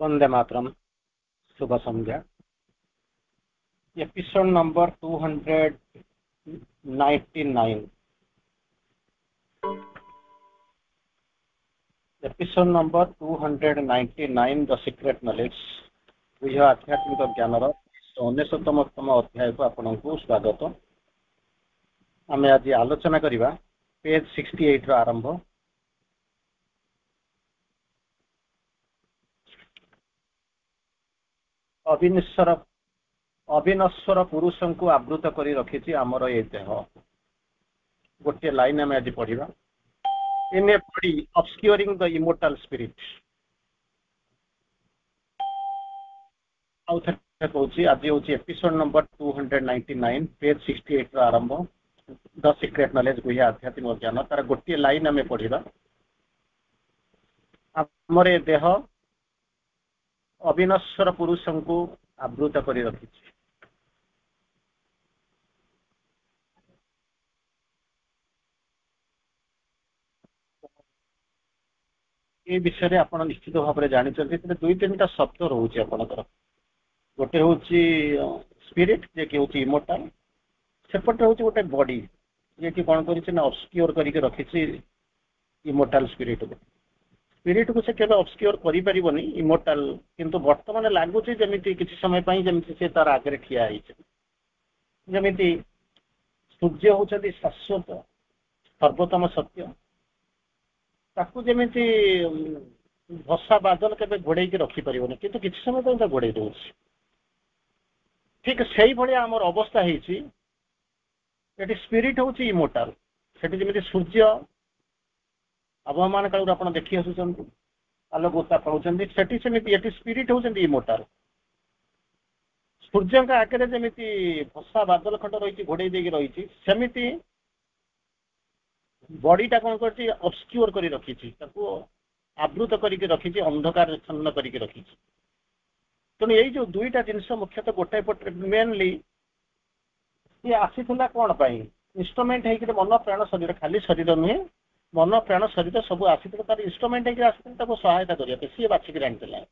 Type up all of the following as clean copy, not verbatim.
Vande Mataram. Shubh Sandhya. Episode number 299। Episode number 299 the secret knowledge बुझ आध्यात्मिक ज्ञानर 99तम अध्याय को आपको स्वागत। आम आज आलोचना करवा पेज 68 रो आरंभ। अविनश्वर पुरुषों को आवृत करी रखी आमर ये देह। गोटे लाइन आम आज पढ़ा। In a body obscuring the immortal spirit. कहूँ आज हूँ एपिसोड नंबर 299 पेज 68 रो आरंभ द सीक्रेट नॉलेज बुझे आध्यात्मिक ज्ञान तार गोटे लाइन आम पढ़ा। आमर ये देह अविनश्वर पुरुषों को आवृत करी रखी। ये विषय आप निश्चित भाव में जानते दुई तीन टा शब्द रोचे आपंकर। गोटे हूँ स्पिरिट जे कि हूँ इमोर्टाल, सेपटे हूँ गोटे बॉडी जे कि कौन कर ऑब्सक्योर करके रखी इमोर्टाल स्पिरिट को। स्पिरिट को से केवल ऑब्सक्योर करि परिबनी इमोर्टाल, किंतु वर्तमान लगुच जमी किसी समय जमी से तार आगे ठिया जमी सूर्य होती शाश्वत सर्वोत्तम सत्य, ताकू जमी वर्षा बादल के घोड़े रखिपर किंतु किसी समय घोड़े दौर। ठीक से भाई आमर अवस्था है स्पिरिट हूँ इमोर्टाल। से जमी सूर्य आबहमान काल आप देखी आसुँच आलोक उत्ताप पाँच से स्पिरिट होती इमोर्टाल। सूर्य का आगे जमी वर्षा बादल खंड रही घोड़े रही सेमती बॉडीटा कौन कर ऑब्सक्योर करी रखी आवृत करके रखी अंधकार छन्न करके रखी। तेणु यही जो दुईटा जिनस मुख्यतः गोटाए पटे मेनली ये आसीला कौन पाई इंस्ट्रुमेंट है मन प्राण शरीर, खाली शरीर नुहे मन प्राण शरीर सब आसीला तार इंस्ट्रुमेंट है सहायता करने सी बाछिक आनी।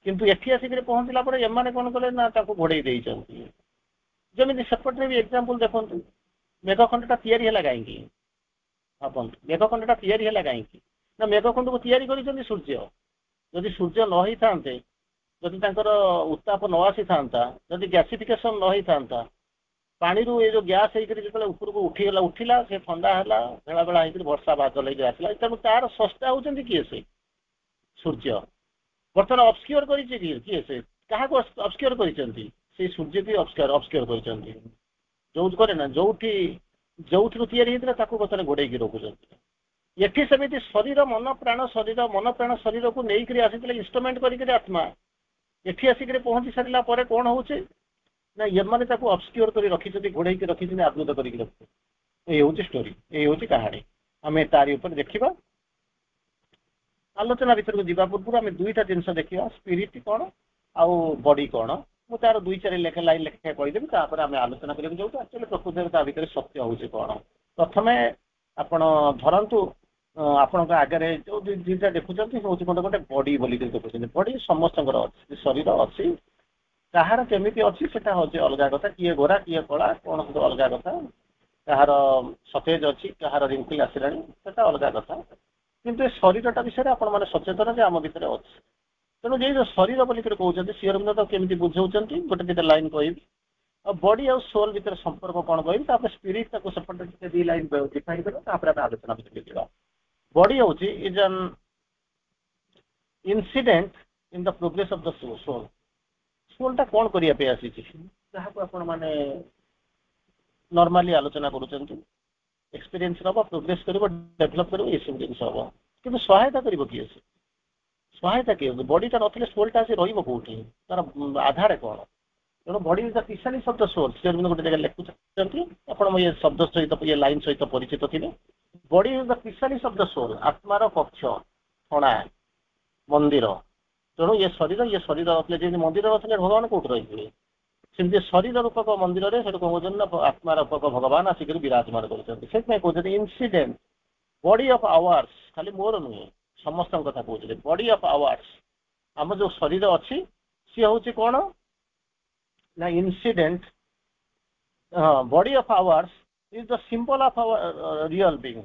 किंतु एठी आसिक पहुंचला एम कौन कले ना घोड़े जमी सेपटे भी एग्जांपल देखो मेघखंडा या कहीं भावतु मेघखंडा या कहीं ना मेघखंड को या सूर्य। जदि सूर्य न होई थांते, जदि उत्ताप न आसी था, जदि गैसिफिकेशन न होई था, पानी रू ये जो गैस जो ऊपर को उठिला से ठंडा है भेला भेला वर्षा बादल आसला। तेणु तार सस्ता होती किए से सूर्य। बर्तमान ऑब्सक्योर किए से क्या ऑब्सक्योर कर सूर्य भी ऑब्सक्योर कर जो करे ना जो बर्तमान घोड़े रखुच्च। ये सेमती शरीर मन प्राण शरीर को लेकर आसी इंस्ट्रुमेंट कर आत्मा एठी आसिक पहुंची सारा पर कौन हो ना ये ऑब्सक्योर कर रखी घोड़े रखी आवृत कर रखी। ये हूँ स्टोरी, ये हूँ कहानी। आम तारी उपर देखा आलोचना भितर को जीवा पूर्व आम दुईटा जिनस देखा स्पिरिट कौन आउ बॉडी कौन। मुझे तार दुई चार लाइन लेखा कहीदेवी आम आलोचना करने जाऊँ। एक्चुअली प्रकृति भितर सत्य हूँ कौन प्रथम आपण धरतु आपण आगे जो दुईटा देखुं हूँ गोटे गोटे बॉडी बोलिक देखुं। बॉडी समस्त शरीर अच्छी कहार केमी अच्छी से अलग कथा, किए गोरा किए कला कौन अलग कथा, कहार सतेज अच्छी कहार रिंकल आसला से अलग कथा। किंतु शरीरटा विषय आप सचेतन आम भितर अच्छे। तेणु ये जो शरीर बोलिक कहते सी अरविंद तो केमी बुझाऊँच गोटे दुटा लाइन कह बॉडी और सोल भितर संपर्क कौन कह स्पिरिट सेपटे दी लाइन डिफाइन कर आलोचना भितर। बॉडी हूँ is an incident in the progress of the soul. सोलटा कौन करने आसी जहाँ आप नॉर्मली आलोचना करुँच एक्सपीरियंस हम प्रोग्रेस कर डेभलप कर ये सब जिन हम कि सहायता कर किए से सहायता किए बॉडीटा ना सोलटा से रोटी तार आधार कौन। तेणु body is the specialist of the soul से गोटे जगह लिखुंट आप ये शब्द सहित ये लाइन सहित परिचित थे। Body is the specialist of the soul आत्मार कक्ष थणा मंदिर। तेणु ये शरीर रखले मंदिर रखले भगवान कौट रही सेमती शरीर रूपक मंदिर में से कौन आत्मा रूपक भगवान आसिक विराजमान करते इंसिडेंट बॉडी ऑफ आवर्स खाली मोर नुहे समस्त कथा कहते बॉडी ऑफ आवर्स आम जो शरीर अच्छी सी हूँ कौन ना incident body of ours is the symbol of our real being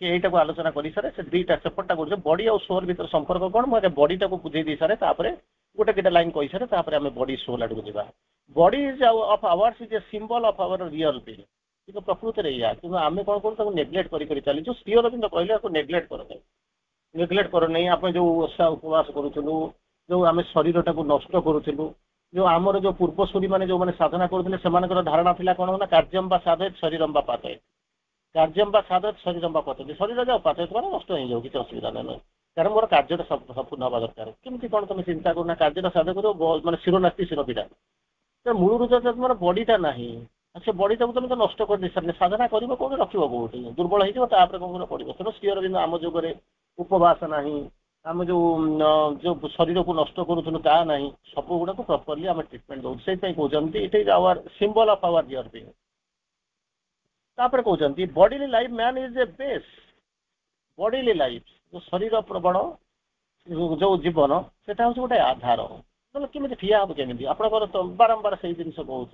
यहीटा को आलोचना कर सारे से दुईटा सेपटा कर बॉडी और सोल भर संपर्क कौन मुझे बॉडी टाक बुझे दी सारे गोटे गोटे लाइन कही सारे आम बॉडी सोल आड़ को जा body is of ours is a symbol of our real being कि प्रकृति में या कि आम कौन करूँ नेग्लेक्ट कर चलीचु श्री अरविंद कहले नेग्लेक्ट कर नेग्लेक्ट कर नहीं आप जो ओषा उपवास करूँ जो आम शरीर टाक नष्ट करूँ जो आमर जो पूर्वसूरी मैंने जो मैंने साधना करते से धारणा था कौन ना कार्यम बा साधय शरीरम बा पातय कार्यम बा साधय शरीरम बा पतय शरीर जाओ पातय मैंने नष्ट हो जाओ किसी असुविधा नहीं कारण मोर कार्य संपूर्ण हवा दरकार केमती कौन तुम चिंता करना कार्य साधय कर मैंने शिरो नास्ती शिरो पीड़ा तो मूलू जो तुम बॉडीटा ना से बॉडीटा तुम तो नष्ट कर दे सारे साधना कर कौन रख कौटी दुर्बल होपर कौन पड़ो तेणु श्री अरविंद आम जुगे उपवास ना आम जो जो शरीर को नष्ट करूँ ता ना सब गुड़ा प्रॉपर्ली आम ट्रिटमेंट दो से कहते it is our symbol of our real being तापर कहते bodily life man is a base bodily life जो शरीर प्रबल जो जीवन सेटा हूँ गोटे आधार मतलब केमी ठिया हम केमी आप बारंबार से जिन कहूँ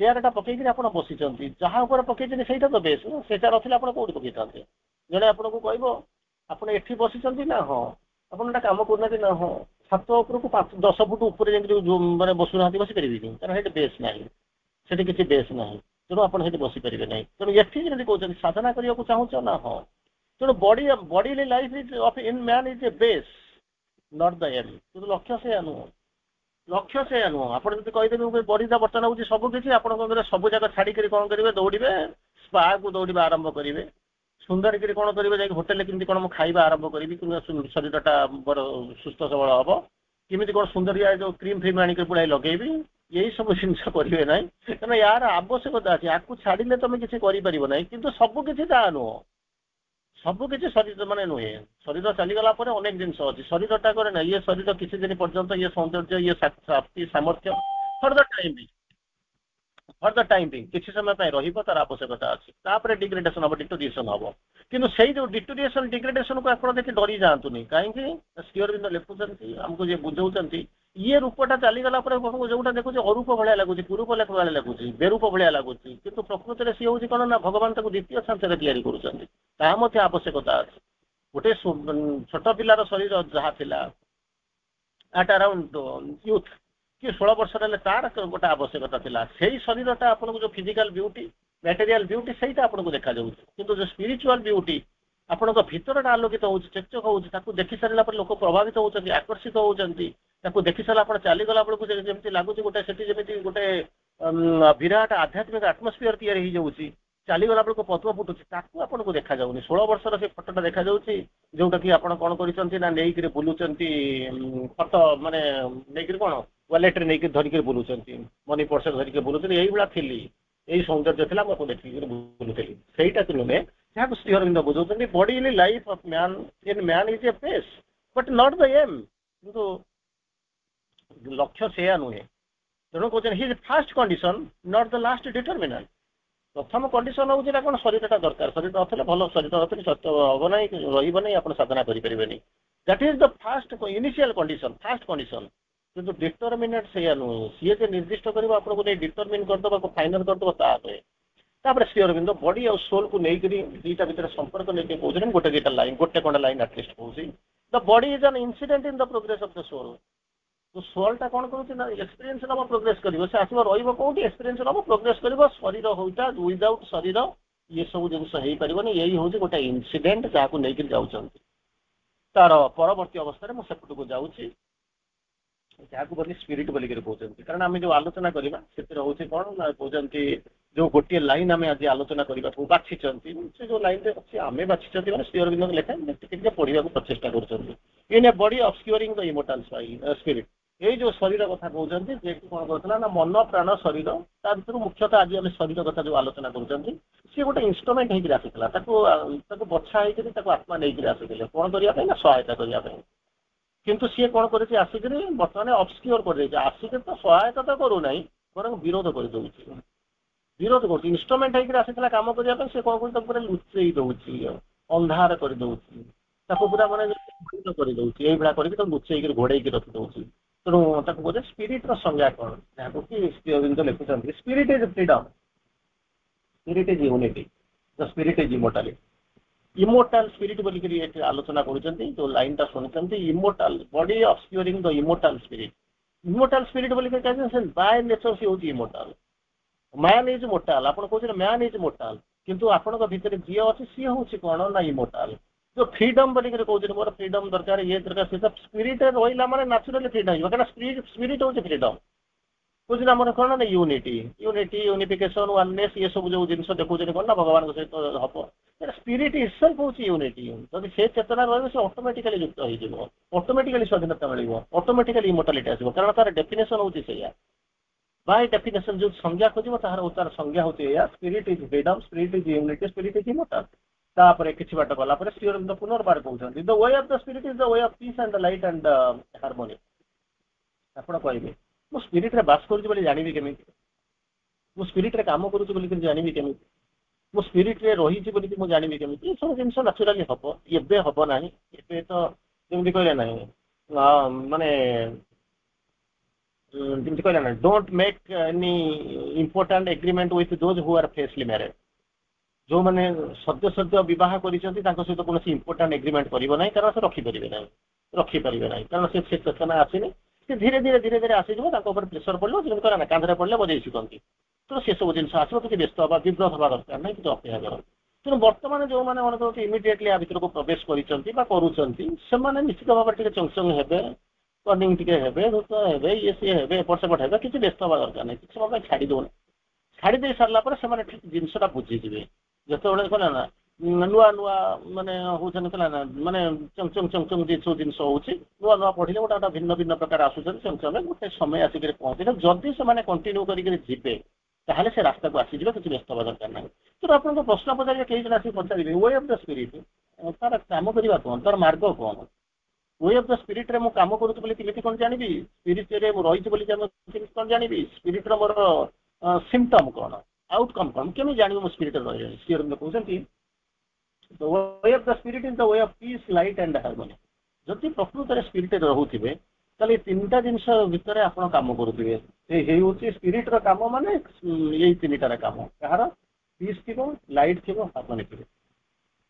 चेयरटा पकईकि आप बसी जहाँ पकई से तो बेस से ना आप कौट पकई था जड़े आपको कह आप एठी बसी ना हाँ आप कम करना ना हाँ छात उपरको 10 फुट उपर मैंने बसुना बसीपारे कारण ये बेस ना से किसी बेस ना तेणु आप बसी पारे ना तेणु ये कहते साधना करने को चाहूँ ना हाँ तेणु body life is of in man is a base not the aim कि लक्ष्य से नुह लक्ष्य से नुह आप कहीदेवी बॉडीटा बर्तमान हूँ सबकि आप सब जगह छाड़ी कौन करेंगे दौड़े स्पा को दौड़ा आरंभ करेंगे सुंदर कि कौन करेंगे होटेल केमती कौन खाଇବା आरंभ करी शरीरटा बड़ सुस्थ सबल हम केमी कौन सुंदरिया जो क्रीम फ्रीम आनिक पुराई लगेबी यही सब जिन करेंगे ना क्या यार आवश्यकता अच्छे आपको छाड़े तुम किसी करना कि सबकि नुह सबकि शरीर मानने नुहे शरीर चलीगला अनेक जिन अच्छी शरीरटा करे ना ये शरीर किसी दिन पर्यंत ये सौंदर्य ये शक्ति सामर्थ्य फर द टाइम भी किसी समय तार आवश्यकता अच्छी डिग्रेडेशन हम डिटोरिएशन हम किंतु से जो डिटोरिएशन डिग्रेडेशन को आप देखिए डरी जातु कहीं श्री अरविंद लिखुं आमको जी बुझाऊँ ये रूपटा चलीगला जोटा देखो अरूप भाया लगुच पूर्व भाया लगुच बेरूप भाया लगुच कि प्रकृति में सी हूँ कौन ना भगवान द्वितीय छांचर या आवश्यकता अच्छे गोटे छोट पिलार शरीर जहाँ एट अराउंड यूथ कि 16 वर्ष तार गोटे आवश्यकता था से शरीरटा आपको जो फिजिकल ब्यूटी मटेरियल ब्यूटी से आपको देखा कि जो स्पिरिचुअल ब्यूटी आपण भीतरटा आलोकित हो चकचक हो देखी सारा लोक प्रभावित होती आकर्षित होती देखी सारा आप चलीगला बेलू जमी लगुच गोटे से गोटे विराट आध्यात्मिक आटमोस्फियर तैयारी हो चलीगला बेलू पद्म फुटुची आपको देखा 16 वर्षर से फटोटा देखा जोटा कि आप कौन कर बुलूं फट माने नहीं कौन वालेट नहीं धरिक बुलूं मनी पर्स धरिक बुलूं यही भाया थी यही सौंदर्य था मुझे देखिए बुलूली सहीटा नुहे जहाँ श्री अरविंद बुझाऊँ body life of man in man is a base but not the aim किंतु लक्ष्य से नुहे तेणु कहते his first condition not the last determinant प्रथम कंडीशन हूँ कौन शरीरटा दरकार शरीर ना भल शरीर ना सत्य हम ना रही आप साधना करें that is the fast initial condition fast condition किंतु डिटरमिनेट से नुहे सी जे निर्दिष्ट कर आपको नहीं डिटरमिन करदे फाइनाल करदे तापर श्री अरविंद बॉडी और सोल को लेकर दुईटा भर संपर्क लेकिन कहते गोटे दुईटा लाइन गोटे खंडा लाइन आटलिस्ट कहूँ the body is an incident in the progress of the soul तो सोलटा कौन करूँ एक्सपीरियंस नब प्रोग्रेस कर आसो रही एक्सपीरियंस नब प्रोग्रेस कर शरीर होता विदाउट शरीर ये सब जिन पारे यही हूँ गोटे इनसीडेंट जहाँ लेकिन जाऊँ तार परवर्ती अवस्था में सेपट को जाऊँगी जहाँ बोली स्पिरिट बोलिक कहते कारण आम जो आलोचना करवा से हूँ कौन ना कहते जो गोटे लाइन आम आज आलोचना करने बाछी से जो लाइन अच्छी आम बाछी श्री अरविंद लेखा पढ़ा प्रचेषा कर in a body obscuring the immortal spirit यही जो शरीर कथा कहते कौन करता ना मन प्राण शरीर ता भर मुख्यतः आज आम शरीर कथा जो आलोचना कर गोटे इन्स्ट्रुमेंट होकर आसाला बछा होकर आत्मा नहीं आसाते कौन करने ना सहायता करने किंतु सी कौन कर आसिक बर्तमान ऑब्सक्योर कर आसिक तो सहायता तो करूना बर विरोध कर दूसरी विरोध कर इन्स्ट्रुमेंट होकर आसाला कम करने से कौन कर पूरा लुचेई दौर अंधार कर पूरा मानने କରିଦଉଛି ଏଇଭଳିଆ କରିକି ତାକୁ ଲୁଚେଇକି ଘୋଡେଇକି ରଖିଦଉଛି। ତେଣୁ ତାକୁ କହୁଛେ ସ୍ପିରିଟ ର ସଂଜ୍ଞା କଣ, ଯାହାକୁ କି ଶ୍ରୀଅରବିନ୍ଦ ଲେଖୁଛନ୍ତି spirit is freedom, spirit is unity, the spirit is immortality. Immortal spirit ବୋଲିକିରି ଏଠି ଆଲୋଚନା କରୁଛନ୍ତି, ଯୋଉ ଲାଇନଟା ଶୁଣିଛନ୍ତି immortal body obscuring the immortal spirit. Immortal spirit ବୋଲିକି କହିଛନ୍ତି ବାୟ ନେଚର ସେ ହଉଛି ଇମୋର୍ଟାଲ। ମ୍ୟାନ ଇଜ ମୋର୍ଟାଲ, ଆପଣ କହୁଛନ୍ତି ମ୍ୟାନ ଇଜ ମୋର୍ଟାଲ, କିନ୍ତୁ ଆପଣଙ୍କ ଭିତରେ ଯିଏ ଅଛି ସିଏ ହଉଛି କଣ ନା ଇମୋର୍ଟାଲ। ଯୋଉ ଫ୍ରିଡମ ବୋଲିକି କହୁଛନ୍ତି ମୋର ଫ୍ରିଡମ ଦରକାର ଇଏ ଦରକାର, ସେ ସ୍ପିରିଟ ରହିଲା ମାନେ ନ୍ୟାଚୁରାଲି ଫ୍ରିଡମ ହେଇଯିବ, କାରଣ ସ୍ପିରିଟ ହଉଛି ଫ୍ରିଡମ। ବୁଝିଲେ ଆମର କଣ ନା ୟୁନିଟି, ୟୁନିଫିକେସନ ୱାନନେସ୍ ଏ ସବୁ ଯୋଉ ଜିନିଷ ଦେଖୁଛନ୍ତି କଣ ନା ଭଗବାନଙ୍କ ସହିତ ହବ, ସ୍ପିରିଟ ଇଟସେଲ୍ଫ ହଉଛି ୟୁନିଟି। ଯଦି ସେ ଚେତନା ରହିବ ସେ ଅଟୋମେଟିକାଲି ଯୁକ୍ତ ହେଇଯିବ, ଅଟୋମେଟିକାଲି ସ୍ୱାଧୀନତା ମିଳିବ, ଅଟୋମେଟିକାଲି ଇମୋର୍ଟାଲିଟି ଆସିବ, କାରଣ ତାର ଡେଫିନେସନ ହଉଛି ସେଇଆ। ବାଇ ଡେଫିନେସନ ଯୋଉ ସଂଜ୍ଞା ଖୋଜିବ ତାର ସଂଜ୍ଞା ହଉଛି ଏଇଆ, spirit is freedom, spirit is unity, spirit is immortal. ତାପରେ କିଛି ବାଟ ଗଲା ପରେ ଶ୍ରୀଅରବିନ୍ଦ ପୁନର୍ବାର କହୁଛନ୍ତି the way of the spirit is the way of peace and light and harmony. ଆପଣ କହିବେ ମୁଁ ସ୍ପିରିଟରେ ବାସ କରୁଛି ବୋଲି ଜାଣିବି କେମିତି, ମୁଁ ସ୍ପିରିଟରେ କାମ କରୁଛି ବୋଲି ଜାଣିବି କେମିତି, ମୁଁ ସ୍ପିରିଟରେ ରହିଛି ବୋଲି ମୁଁ ଜାଣିବି କେମିତି? ଏସବୁ ଜିନିଷ ନ୍ୟାଚୁରାଲି ହବ, ଏବେ ହବ ନାହିଁ। ଏବେ ତ ଯେମିତି କହିଲେ ନାହିଁ ମାନେ ଯେମିତି କହିଲେ ନା don't make any important agreement with those who are freshly married. ଯୋଉମାନେ ସଦ୍ୟ ସଦ୍ୟ ବିବାହ କରିଛନ୍ତି ତାଙ୍କ ସହିତ କୌଣସି ଇମ୍ପୋର୍ଟାଣ୍ଟ ଏଗ୍ରିମେଣ୍ଟ କରିବ ନାହିଁ, କାରଣ ସେ ରଖିପାରିବେ ନାହିଁ, କାରଣ ସେ ଚେତନା ଆସିନି। ସେ ଧୀରେ ଧୀରେ ଆସିଯିବ, ତାଙ୍କ ଉପରେ ପ୍ରେସର ପଡ଼ିବ, ଯେମିତି କହିଲେ ନା କାନ୍ଧରେ ପଡ଼ିଲେ ବଜେଇ ଶିଖନ୍ତି। ତ ସେସବୁ ଜିନିଷ ଆସିବ, କିଛି ବ୍ୟସ୍ତ ହବା ବିବ୍ରତ ହବା ଦରକାର ନାହିଁ, କିଛି ଅପେକ୍ଷା କର। ତେଣୁ ବର୍ତ୍ତମାନ ଯୋଉମାନେ ମନେ କରୁଛି ଇମିଡିଏଟଲି ଆ ଭିତରକୁ ପ୍ରବେଶ କରିଛନ୍ତି ବା କରୁଛନ୍ତି, ସେମାନେ ନିଶ୍ଚିତ ଭାବରେ ଟିକେ ଚଙ୍ଗଚଙ୍ଗ ହେବେ, କର୍ଣ୍ଣିଂ ଟିକେ ହେବେ, ଧୂତ ହେବେ, ଇଏ ସିଏ ହେବେ, ଏପଟ ସେପଟ ହେବେ, କିଛି ବ୍ୟସ୍ତ ହବା ଦରକାର ନାହିଁ। କିଛି ସମୟ ପାଇଁ ଛାଡି ଦଉନି, ଛାଡି ଦେଇ ସାରିଲା ପରେ ସେମାନେ ଠିକ ଜିନିଷଟା ବୁଝିଯିବେ। ଯେତେବେଳେ କହିଲା ନା ନୂଆ ମାନେ ହଉଛନ୍ତି କହିଲା ନା ମାନେ ଚଙ୍ଗ ସବୁ ଜିନିଷ ହଉଛି, ନୂଆ ପଢିଲେ ଗୋଟେ ଭିନ୍ନ ଭିନ୍ନ ପ୍ରକାର ଆସୁଛନ୍ତି ଚଙ୍ଗଚଙ୍ଗ, ଗୋଟେ ସମୟ ଆସିକରି ପହଞ୍ଚିଲେ ଯଦି ସେମାନେ କଣ୍ଟିନ୍ୟୁ କରିକି ଯିବେ ତାହେଲେ ସେ ରାସ୍ତାକୁ ଆସିଯିବେ, କିଛି ବ୍ୟସ୍ତ ହବା ଦରକାର ନାହିଁ। ତେଣୁ ଆପଣଙ୍କ ପ୍ରଶ୍ନ ପଚାରିବେ, କେହି ଜଣ ଆସିକି ପଚାରିବେ ୱେ ଅଫ ଦ ସ୍ପିରିଟ, ତାର କାମ କରିବା କଣ, ତାର ମାର୍ଗ କଣ? ୱେ ଅଫ ଦ ସ୍ପିରିଟରେ ମୁଁ କାମ କରୁଛି ବୋଲି କେମିତି କଣ ଜାଣିବି, ସ୍ପିରିଟରେ ମୁଁ ରହିଛି ବୋଲି କେମିତି କଣ ଜାଣିବି, ସ୍ପିରିଟର ମୋର ସିମ୍ପଟମ କଣ, ଆଉଟକମ୍ କଣ, କେମିତି ଜାଣିବି ମୁଁ ସ୍ପିରିଟରେ ରହିବି? ଶ୍ରୀଅରବିନ୍ଦ କହୁଛନ୍ତି the way of the spirit is the way of peace, light and harmony। ଯଦି ପ୍ରକୃତରେ ସ୍ପିରିଟରେ ରହୁଥିବେ ତାହେଲେ ତିନିଟା ଜିନିଷ ଭିତରେ ଆପଣ କାମ କରୁଥିବେ। ହେଉଛି ସ୍ପିରିଟର କାମ ମାନେ ଏଇ ତିନିଟାର କାମ, କାହାର ପିସ୍ ଥିବ, ଲାଇଟ୍ ଥିବ, ହାର୍ମୋନି ଥିବ।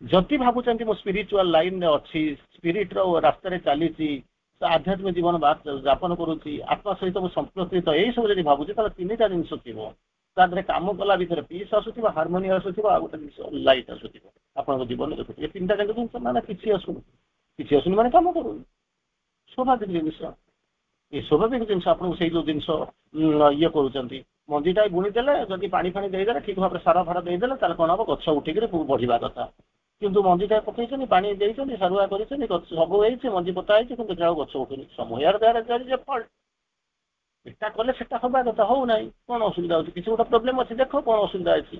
ଯଦି ଭାବୁଛନ୍ତି ମୁଁ ସ୍ପିରିଚୁଆଲ ଲାଇନରେ ଅଛି, ସ୍ପିରିଟର ରାସ୍ତାରେ ଚାଲିଛି, ଆଧ୍ୟାତ୍ମିକ ଜୀବନ ଯାପନ କରୁଛି, ଆତ୍ମା ସହିତ ମୁଁ ସମ୍ପୃକ୍ତ, ଏଇ ସବୁ ଯଦି ଭାବୁଛି ତାହେଲେ ତିନିଟା ଜିନିଷ ଥିବ। ତା ଦେହରେ କାମ କଲା ଭିତରେ ପିସ୍ ଆସୁଥିବ, ହାର୍ମୋନି ଆସୁଥିବ, ଆଉ ଗୋଟେ ଜିନିଷ ଲାଇଟ୍ ଆସୁଥିବ। ଆପଣଙ୍କ ଜୀବନରେ ଦେଖୁଥିବେ ତିନିଟା ଯାକ ଜିନିଷ ମାନେ କିଛି ଆସୁନି ମାନେ କାମ କରୁନି, ସ୍ୱାଭାବିକ ଜିନିଷ। ଏ ସ୍ୱାଭାବିକ ଜିନିଷ ଆପଣଙ୍କୁ ସେଇ ଯୋଉ ଜିନିଷ ଇଏ କରୁଛନ୍ତି, ମଞ୍ଜିଟା ବୁଣିଦେଲେ ଯଦି ପାଣି ଫାଣି ଦେଇଦେଲେ, ଠିକ ଭାବରେ ସାର ଫାର ଦେଇଦେଲେ, ତାହେଲେ କଣ ହବ, ଗଛ ଉଠିକିରି ବଢିବା କଥା। କିନ୍ତୁ ମଞ୍ଜିଟା ପକେଇଛନ୍ତି, ପାଣି ଦେଇଛନ୍ତି, ସାରୁଆ କରିଛନ୍ତି, ସବୁ ହେଇଛି, ମଞ୍ଜି ପୋତା ହେଇଛି, କିନ୍ତୁ ଦେଖିଲା ଗଛ ଉଠୁନି। ସମୟ ଫଲ୍ଟ, ଏଟା କଲେ ସେଟା ହବା କଥା, ହଉନାହିଁ, କଣ ଅସୁବିଧା ହଉଛି? କିଛି ଗୋଟେ ପ୍ରୋବ୍ଲେମ ଅଛି, ଦେଖ କଣ ଅସୁବିଧା ଅଛି।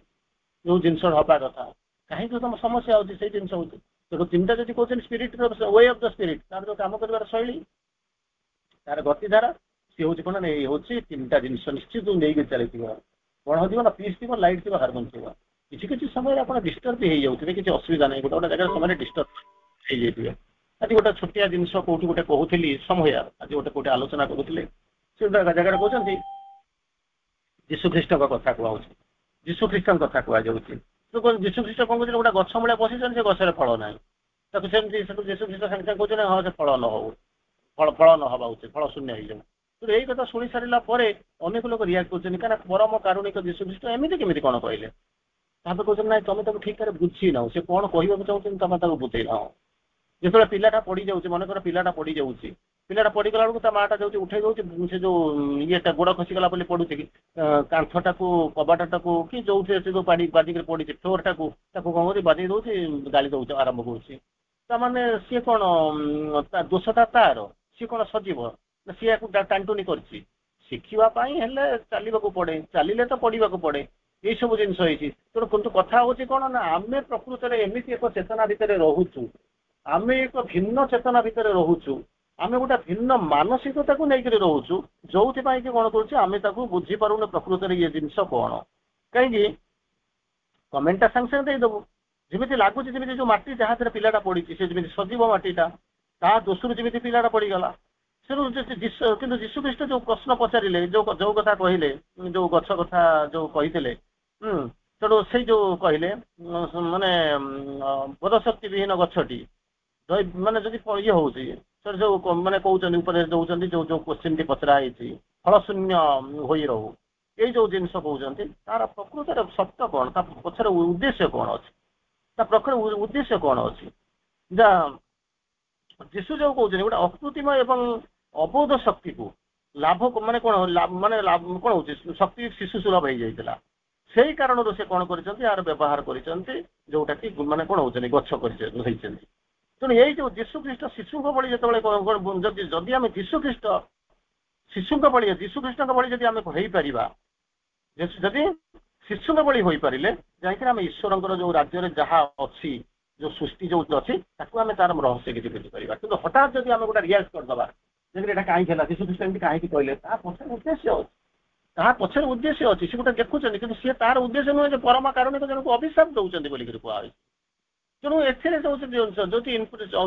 ଯୋଉ ଜିନିଷ ହବା କଥା, କାହିଁକି ତମ ସମସ୍ୟା ହଉଛି ସେଇ ଜିନିଷ ହଉଛି। ତେଣୁ ତିନିଟା ଯଦି କହୁଛନ୍ତି ସ୍ପିରିଟର ୱେ ଅଫ ଦ ସ୍ପିରିଟ, ତାର ଯୋଉ କାମ କରିବାର ଶୈଳୀ, ତାର ଗତିଧାରା, ସିଏ ହଉଛି କଣ, ଏଇ ହଉଛି ତିନିଟା ଜିନିଷ ନିଶ୍ଚିତ ନେଇକି ଚାଲିଥିବ। କଣ ହଉଥିବ ନା ପିସ୍ ଥିବ, ଲାଇଟ୍ ଥିବ, ହାର୍ମୋନି ଥିବ। କିଛି ସମୟରେ ଆପଣ ଡିଷ୍ଟର୍ବ ବି ହେଇଯାଉଥିବେ, କିଛି ଅସୁବିଧା ନାହିଁ, ଗୋଟେ ଜାଗାରେ ସମୟରେ ଡିଷ୍ଟର୍ବ ହେଇଯାଇଥିବେ। ଆଜି ଗୋଟେ ଛୋଟିଆ ଜିନିଷ କୋଉଠି ଗୋଟେ କହୁଥିଲି, ସମୟ ଆଜି ଗୋଟେ କୋଉଠି ଆଲୋଚନା କରୁଥିଲେ, ସେ ଜାଗାରେ କହୁଛନ୍ତି ଯୀଶୁଖ୍ରୀଷ୍ଟଙ୍କ କଥା କୁହାଉଛି, ଯୀଶୁଖ୍ରୀଷ୍ଟଙ୍କ କଥା କୁହାଯାଉଛି। ଯୀଶୁଖ୍ରୀଷ୍ଟ କଣ କହୁଛନ୍ତି, ଗୋଟେ ଗଛ ମୂଳେ ବସିଛନ୍ତି, ସେ ଗଛରେ ଫଳ ନାହିଁ, ତାକୁ ସେମିତି ଯୀଶୁଖ୍ରୀଷ୍ଟ ସାଙ୍ଗେ ସାଙ୍ଗେ କହୁଛନ୍ତି ହଁ ସେ ଫଳ ନ ହଉ, ଫଳ ନ ହବା ଉଚିତ, ଫଳ ଶୂନ୍ୟ ହେଇଯାଉ। କିନ୍ତୁ ଏଇ କଥା ଶୁଣି ସାରିଲା ପରେ ଅନେକ ଲୋକ ରିଆକ୍ଟ କରୁଛନ୍ତି, କାରଣ ପରମ କାରୁଣିକ ଯୀଶୁଖ୍ରୀଷ୍ଟ ଏମିତି କେମିତି କଣ କହିଲେ? ତାପରେ କହୁଛନ୍ତି ନାଇଁ ତମେ ତାକୁ ଠିକ ଭାବରେ ବୁଝିନାହ, ସେ କଣ କହିବାକୁ ଚାହୁଁଛନ୍ତି ତମେ ତାକୁ ବୁଝେଇନାହ। ଯେତେବେଳେ ପିଲାଟା ପଡିଯାଉଛି, ମନେକର ପିଲାଟା ପଡିଯାଉଛି, ପିଲାଟା ପଡିଗଲା ବେଳକୁ ତା ମାଟା ଯାଉଛି ଉଠେଇ ଦଉଛି, ସେ ଯୋଉ ଇଏଟା ଗୋଡ ଖସିଗଲା ବୋଲି ପଡୁଛି କି କାନ୍ଥଟାକୁ, କବାଟଟାକୁ, କି ଯୋଉଥିରେ ସେ ଯୋଉ ବାଜିକିରି ପଡିଛି ଫ୍ଲୋରଟାକୁ, ତାକୁ କଣ କରୁଛି ବାଜେଇ ଦଉଛି, ଗାଳି ଦଉଛି, ଆରମ୍ଭ କରୁଛି। ତାମାନେ ସିଏ କଣ ଦୋଷଟା ତାର, ସିଏ କଣ ସଜୀବ ନା ସିଏ ୟାକୁ ଟାଣ୍ଟୁନି କରିଛି? ଶିଖିବା ପାଇଁ ହେଲେ ଚାଲିବାକୁ ପଡେ, ଚାଲିଲେ ତ ପଡିବାକୁ ପଡେ, ଏଇ ସବୁ ଜିନିଷ ହେଇଛି। ତେଣୁ କିନ୍ତୁ କଥା ହଉଛି କଣ ନା ଆମେ ପ୍ରକୃତରେ ଏମିତି ଏକ ଚେତନା ଭିତରେ ରହୁଛୁ, ଆମେ ଏକ ଭିନ୍ନ ଚେତନା ଭିତରେ ରହୁଛୁ, ଆମେ ଗୋଟେ ଭିନ୍ନ ମାନସିକତାକୁ ନେଇକରି ରହୁଛୁ, ଯୋଉଥିପାଇଁ କି କଣ କରୁଛୁ ଆମେ ତାକୁ ବୁଝିପାରୁନୁ ପ୍ରକୃତରେ ଇଏ ଜିନିଷ କଣ। କାହିଁକି କମେଣ୍ଟଟା ସାଙ୍ଗେ ସାଙ୍ଗେ ଦେଇଦବୁ, ଯେମିତି ଲାଗୁଛି ଯେମିତି ଯୋଉ ମାଟି ଯାହା ଥିରେ ପିଲାଟା ପଡିଛି ସେ ଯେମିତି ସଜୀବ ମାଟିଟା, ତା ଦୋଷରୁ ଯେମିତି ପିଲାଟା ପଡିଗଲା ସେଣୁ କିନ୍ତୁ ଯୀଶୁଖ୍ରୀଷ୍ଟ ଯୋଉ ପ୍ରଶ୍ନ ପଚାରିଲେ ଯୋଉ କଥା କହିଲେ ଯୋଉ ଗଛ କଥା ଯୋଉ କହିଥିଲେ ତେଣୁ ସେଇ ଯୋଉ କହିଲେ ମାନେ ବୋଧଶକ୍ତି ବିହୀନ ଗଛଟି ମାନେ ଯଦି ଇଏ ହଉଛି ସେଟା ଯୋଉ ମାନେ କହୁଛନ୍ତି ଉପଦେଶ ଦଉଛନ୍ତି ଯୋଉ ଯୋଉ କୋଶ୍ଚିନ୍ ଟି ପଚରା ହେଇଛି ଫଳ ଶୂନ୍ୟ ହୋଇ ରହୁ ଏଇ ଯୋଉ ଜିନିଷ କହୁଛନ୍ତି ତାର ପ୍ରକୃତରେ ସତ୍ୟ କଣ ତା ପଛରେ ଉଦ୍ଦେଶ୍ୟ କଣ ଅଛି ତା ପ୍ରକୃତ ଉଦ୍ଦେଶ୍ୟ କଣ ଅଛି ଯା ଯୀଶୁ ଯୋଉ କହୁଛନ୍ତି ଗୋଟେ ଅକୃତ୍ରିମ ଏବଂ ଅବୋଧ ଶକ୍ତିକୁ ଲାଭ ମାନେ କଣ ମାନେ କଣ ହଉଛି ଶକ୍ତି ଶିଶୁ ସୁଲଭ ହେଇଯାଇଥିଲା ସେଇ କାରଣରୁ ସେ କଣ କରିଛନ୍ତି ଏହାର ବ୍ୟବହାର କରିଛନ୍ତି ଯୋଉଟା କି ମାନେ କଣ ହଉଛନ୍ତି ଗଛ ହେଇଛନ୍ତି ତେଣୁ ଏଇ ଯୋଉ ଯୀଶୁଖ୍ରୀଷ୍ଟ ଶିଶୁଙ୍କ ଭଳି ଯେତେବେଳେ ଯଦି ଆମେ ଯୀଶୁଖ୍ରୀଷ୍ଟ ଶିଶୁଙ୍କ ଭଳି ଯୀଶୁଖ୍ରୀଷ୍ଟଙ୍କ ଭଳି ଯଦି ଆମେ ହେଇପାରିବା ଯଦି ଶିଶୁଙ୍କ ଭଳି ହୋଇପାରିଲେ ଯାଇକି ଆମେ ଈଶ୍ୱରଙ୍କର ଯୋଉ ରାଜ୍ୟରେ ଯାହା ଅଛି ଯୋଉ ସୃଷ୍ଟି ଯୋଉ ଅଛି ତାକୁ ଆମେ ତାର ରହସ୍ୟ କିଛି ବୁଝିପାରିବା କିନ୍ତୁ ହଠାତ୍ ଯଦି ଆମେ ଗୋଟେ ରିଆକ୍ଟ କରିଦବା ଯେମିତି ଏଇଟା କାହିଁକି ହେଲା ଯୀଶୁଖ୍ରୀଷ୍ଟ ଏମିତି କାହିଁକି କହିଲେ ତା ପଛରେ ଉଦ୍ଦେଶ୍ୟ ଅଛି ତାହା ପଛରେ ଉଦ୍ଦେଶ୍ୟ ଅଛି ସେ ଗୋଟେ ଦେଖୁଛନ୍ତି କିନ୍ତୁ ସିଏ ତାର ଉଦ୍ଦେଶ୍ୟ ନୁହେଁ ଯେ ପରମା କାରୁଣିକ ଜଣକୁ ଅଭିଶାପ ଦଉଛନ୍ତି ବୋଲିକିରି କୁହାଯାଇଛି ତେଣୁ ଏଥିରେ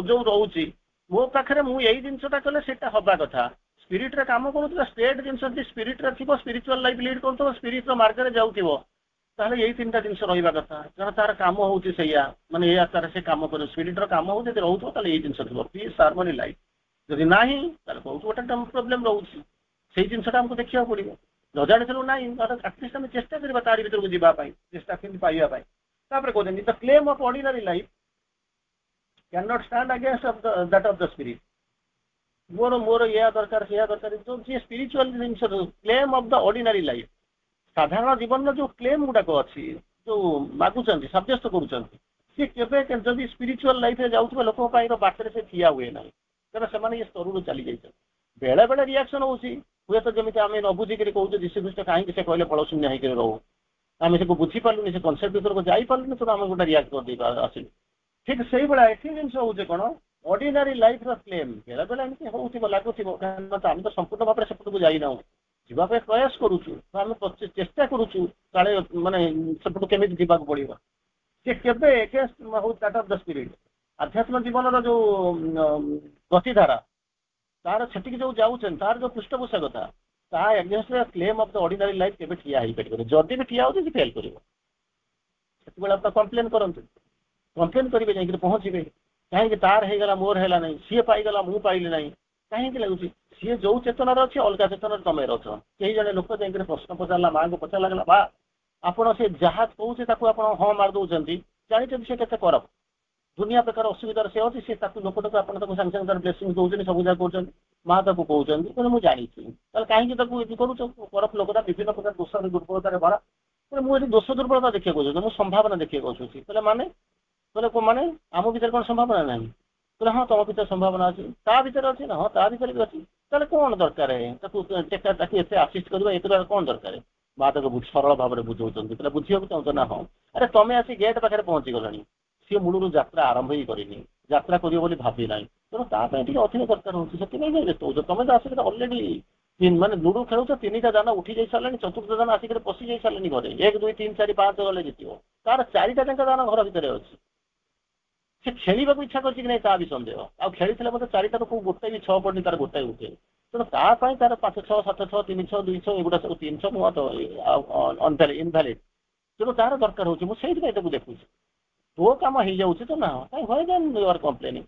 ଯୋଉ ରହୁଛି ମୋ ପାଖରେ ମୁଁ ଏଇ ଜିନିଷଟା କଲେ ସେଇଟା ହବା କଥା ସ୍ପିରିଟରେ କାମ କରୁଥିବା ଷ୍ଟେଟ୍ ଜିନିଷ ଯଦି ସ୍ପିରିଟରେ ଥିବ ସ୍ପିରିଚୁଆଲ ଲାଇଫ୍ ଲିଡ୍ କରୁଥିବ ସ୍ପିରିଟର ମାର୍ଗରେ ଯାଉଥିବ ତାହେଲେ ଏଇ ତିନିଟା ଜିନିଷ ରହିବା କଥା କାରଣ ତାର କାମ ହଉଛି ସେଇଆ ମାନେ ଏଇଆ ତାର ସେ କାମ କରିବ ସ୍ପିରିଟର କାମ ହଉଛି ଯଦି ରହୁଥିବ ତାହେଲେ ଏଇ ଜିନିଷ ଥିବ ପିସ୍ ହାର୍ମୋନି ଲାଇଫ୍ ଯଦି ନାହିଁ ତାହେଲେ ବହୁତ ଗୋଟେ ପ୍ରୋବ୍ଲେମ ରହୁଛି ସେଇ ଜିନିଷଟା ଆମକୁ ଦେଖିବାକୁ ପଡିବ ନ ଜାଣିଥିଲୁ ନାହିଁ ଆଟଲିଷ୍ଟ ଆମେ ଚେଷ୍ଟା କରିବା ତାରି ଭିତରକୁ ଯିବା ପାଇଁ ଚେଷ୍ଟା କେମିତି ପାଇବା ପାଇଁ ତାପରେ କହୁଛନ୍ତି the claim of ordinary life can not stand against that of the spirit ମୋର ଏୟା ଦରକାର ସେୟା ଦରକାର ଯୋଉ ଯିଏ ସ୍ପିରିଚୁଆଲ ଜିନିଷ claim of the ordinary life ସାଧାରଣ ଜୀବନର ଯୋଉ କ୍ଲେମ୍ ଗୁଡାକ ଅଛି ଯୋଉ ମାଗୁଛନ୍ତି ସାବ୍ୟସ୍ତ କରୁଛନ୍ତି ସେ କେବେ ଯଦି ସ୍ପିରିଚୁଆଲ ଲାଇଫରେ ଯାଉଥିବା ଲୋକଙ୍କ ପାଇଁ ବାଟରେ ସେ ଠିଆ ହୁଏ ନାହିଁ କାରଣ ସେମାନେ ଏ ସ୍ତରରୁ ଚାଲି ଯାଇଛନ୍ତି ବେଳେ ବେଳେ ରିଆକ୍ସନ ହଉଛି ହୁଏତ ଯେମିତି ଆମେ ନ ବୁଝିକିରି କହୁଛେ ଯୀଶୁଖ୍ରୀଷ୍ଟ କାହିଁକି ସେ କହିଲେ ଫଳ ଶୂନ୍ୟ ହେଇକିରି ରହୁ ଆମେ ସେକୁ ବୁଝିପାରିଲୁନି ସେ କନସେପ୍ଟ ଭିତରକୁ ଯାଇପାରିଲୁନି ତେଣୁ ଆମେ ଗୋଟେ ରିଆକ୍ଟ କରିଦେଇ ଆସିଲୁ ଠିକ ସେଇଭଳିଆ ଏଠି ଜିନିଷ ହଉଛି କଣ ଅର୍ଡିନାରୀ ଲାଇଫର କ୍ଲେମ୍ ବେଳେ ବେଳେ ଏମିତି ହଉଥିବ ଲାଗୁଥିବ କାରଣ ଆମେ ତ ସମ୍ପୂର୍ଣ୍ଣ ଭାବରେ ସେପଟକୁ ଯାଇନାହୁଁ ଯିବା ପାଇଁ ପ୍ରୟାସ କରୁଛୁ ଆମେ ଚେଷ୍ଟା କରୁଛୁ କାଳେ ମାନେ ସେପଟୁ କେମିତି ଯିବାକୁ ପଡିବ ସେ କେବେ ହଉ ଦ୍ୟାଟ୍ ଅଫ୍ ଦ ସ୍ପିରିଟ୍ ଆଧ୍ୟାତ୍ମ ଜୀବନର ଯୋଉ ଗତିଧାରା ତାର ସେଠିକି ଯୋଉ ଯାଉଛନ୍ତି ତାର ଯୋଉ ପୃଷ୍ଠପୋଷକତା ତା ଏଗେନ୍ଷ୍ଟରେ claim of the ordinary life କେବେ ଠିଆ ହେଇପାରିବନି ଯଦି ବି ଠିଆ ହଉଛି ସେ ଫେଲ୍ କରିବ ସେତେବେଳେ ଆପଣ କମ୍ପ୍ଲେନ୍ କରନ୍ତୁ କମ୍ପ୍ଲେନ୍ କରିବେ ଯାଇକିରି ପହଞ୍ଚିବେ କାହିଁକି ତାର ହେଇଗଲା ମୋର ହେଲା ନାହିଁ ସିଏ ପାଇଗଲା ମୁଁ ପାଇଲି ନାହିଁ କାହିଁକି ଲାଗୁଛି ସିଏ ଯୋଉ ଚେତନାରେ ଅଛି ଅଲଗା ଚେତନାରେ ତମେ ଅଛ କେହି ଜଣେ ଲୋକ ଯାଇକିରି ପ୍ରଶ୍ନ ପଚାରିଲା ମାଆଙ୍କୁ ପଚାରିଲା ବା ଆପଣ ସେ ଯାହା କହୁଛି ତାକୁ ଆପଣ ହଁ ମାରି ଦଉଛନ୍ତି ଜାଣିଛନ୍ତି ସେ କେତେ କରପ ଦୁନିଆ ପ୍ରକାର ଅସୁବିଧାରେ ସେ ଅଛି ସେ ତାକୁ ଲୋକଟାକୁ ଆପଣ ତାକୁ ସାଙ୍ଗେ ସାଙ୍ଗେ ତାର ବ୍ଲେସିଂ ଦଉଛନ୍ତି ସବୁ ଯାକ କରୁଛନ୍ତି ମା ତାକୁ କହୁଛନ୍ତି ତେଣୁ ମୁଁ ଜାଣିଛି ତାହେଲେ କାହିଁକି ତାକୁ ଏମିତି କରୁଛ କରପ ଲୋକଟା ବିଭିନ୍ନ ପ୍ରକାର ଦୋଷରେ ଦୁର୍ବଳତାରେ ଭରା ମୁଁ ଏଠି ଦୋଷ ଦୁର୍ବଳତା ଦେଖିବାକୁ କହୁଛନ୍ତି ମୁଁ ସମ୍ଭାବନା ଦେଖିବାକୁ କହୁଛି କହିଲେ ମାନେ ଆମ ଭିତରେ କଣ ସମ୍ଭାବନା ନାହିଁ କହିଲେ ହଁ ତମ ଭିତରେ ସମ୍ଭାବନା ଅଛି ତା ଭିତରେ ଅଛି ନା ହଁ ତା ଭିତରେ ବି ଅଛି ତାହେଲେ କଣ ଦରକାର ତାକୁ ଏତେ ଆସିଷ୍ଟ କରିବା ଏ କରିବା କଣ ଦରକାର ମା ତାକୁ ସରଳ ଭାବରେ ବୁଝଉଛନ୍ତି ତାହେଲେ ବୁଝିବାକୁ ଚାହୁଁଛ ନା ହଁ ଆରେ ତମେ ଆସି ଗେଟ୍ ପାଖରେ ପହଞ୍ଚିଗଲାଣି ସିଏ ମୂଳରୁ ଯାତ୍ରା ଆରମ୍ଭ ହିଁ କରିନି ଯାତ୍ରା କରିବ ବୋଲି ଭାବି ନାହିଁ ତେଣୁ ତା ପାଇଁ ଟିକେ ଅଧିକ ଦରକାର ହଉଛି ସେଥିପାଇଁ ବ୍ୟସ୍ତ ହଉଛ ତମେ ତ ଆସିକି ଅଲରେଡି ମାନେ ଲୁଡୁ ଖେଳୁଛ ତିନିଟା ଦାନା ଉଠି ଯାଇ ସାରିଲାଣି ଚତୁର୍ଥ ଦାନା ଆସିକି ପଶି ଯାଇ ସାରିଲାଣି ଘରେ 1 2 3 4 5 ଗଲେ ଜିତିବ ତାର 4ଟା ଯାକ ଦାନା ଘର ଭିତରେ ଅଛି ସେ ଖେଳିବାକୁ ଇଚ୍ଛା କରିଛି କି ନାହିଁ ତା ବି ସନ୍ଦେହ ଆଉ ଖେଳିଥିଲେ ମୋତେ 4ଟାରୁ କୋଉ ଗୋଟେ ବି 6 ପଡିନି ତାର ଗୋଟାଏ ଉଠେ ତେଣୁ ତା ପାଇଁ ତାର 5 6 7 6 3 6 2 6 ଏଗୁଡ଼ା ସବୁ 300 ନୁହଁ ତ ଇନଭାଲିଡ ତେଣୁ ତାର ଦରକାର ହଉଛି ମୁଁ ସେଇଥିପାଇଁ ତାକୁ ଦେଖୁଛି ତୋ କାମ ହେଇଯାଉଛି ତ ନା କାହିଁ ହଇରାଣ ୟୁଆର କମ୍ପ୍ଲେନିଂ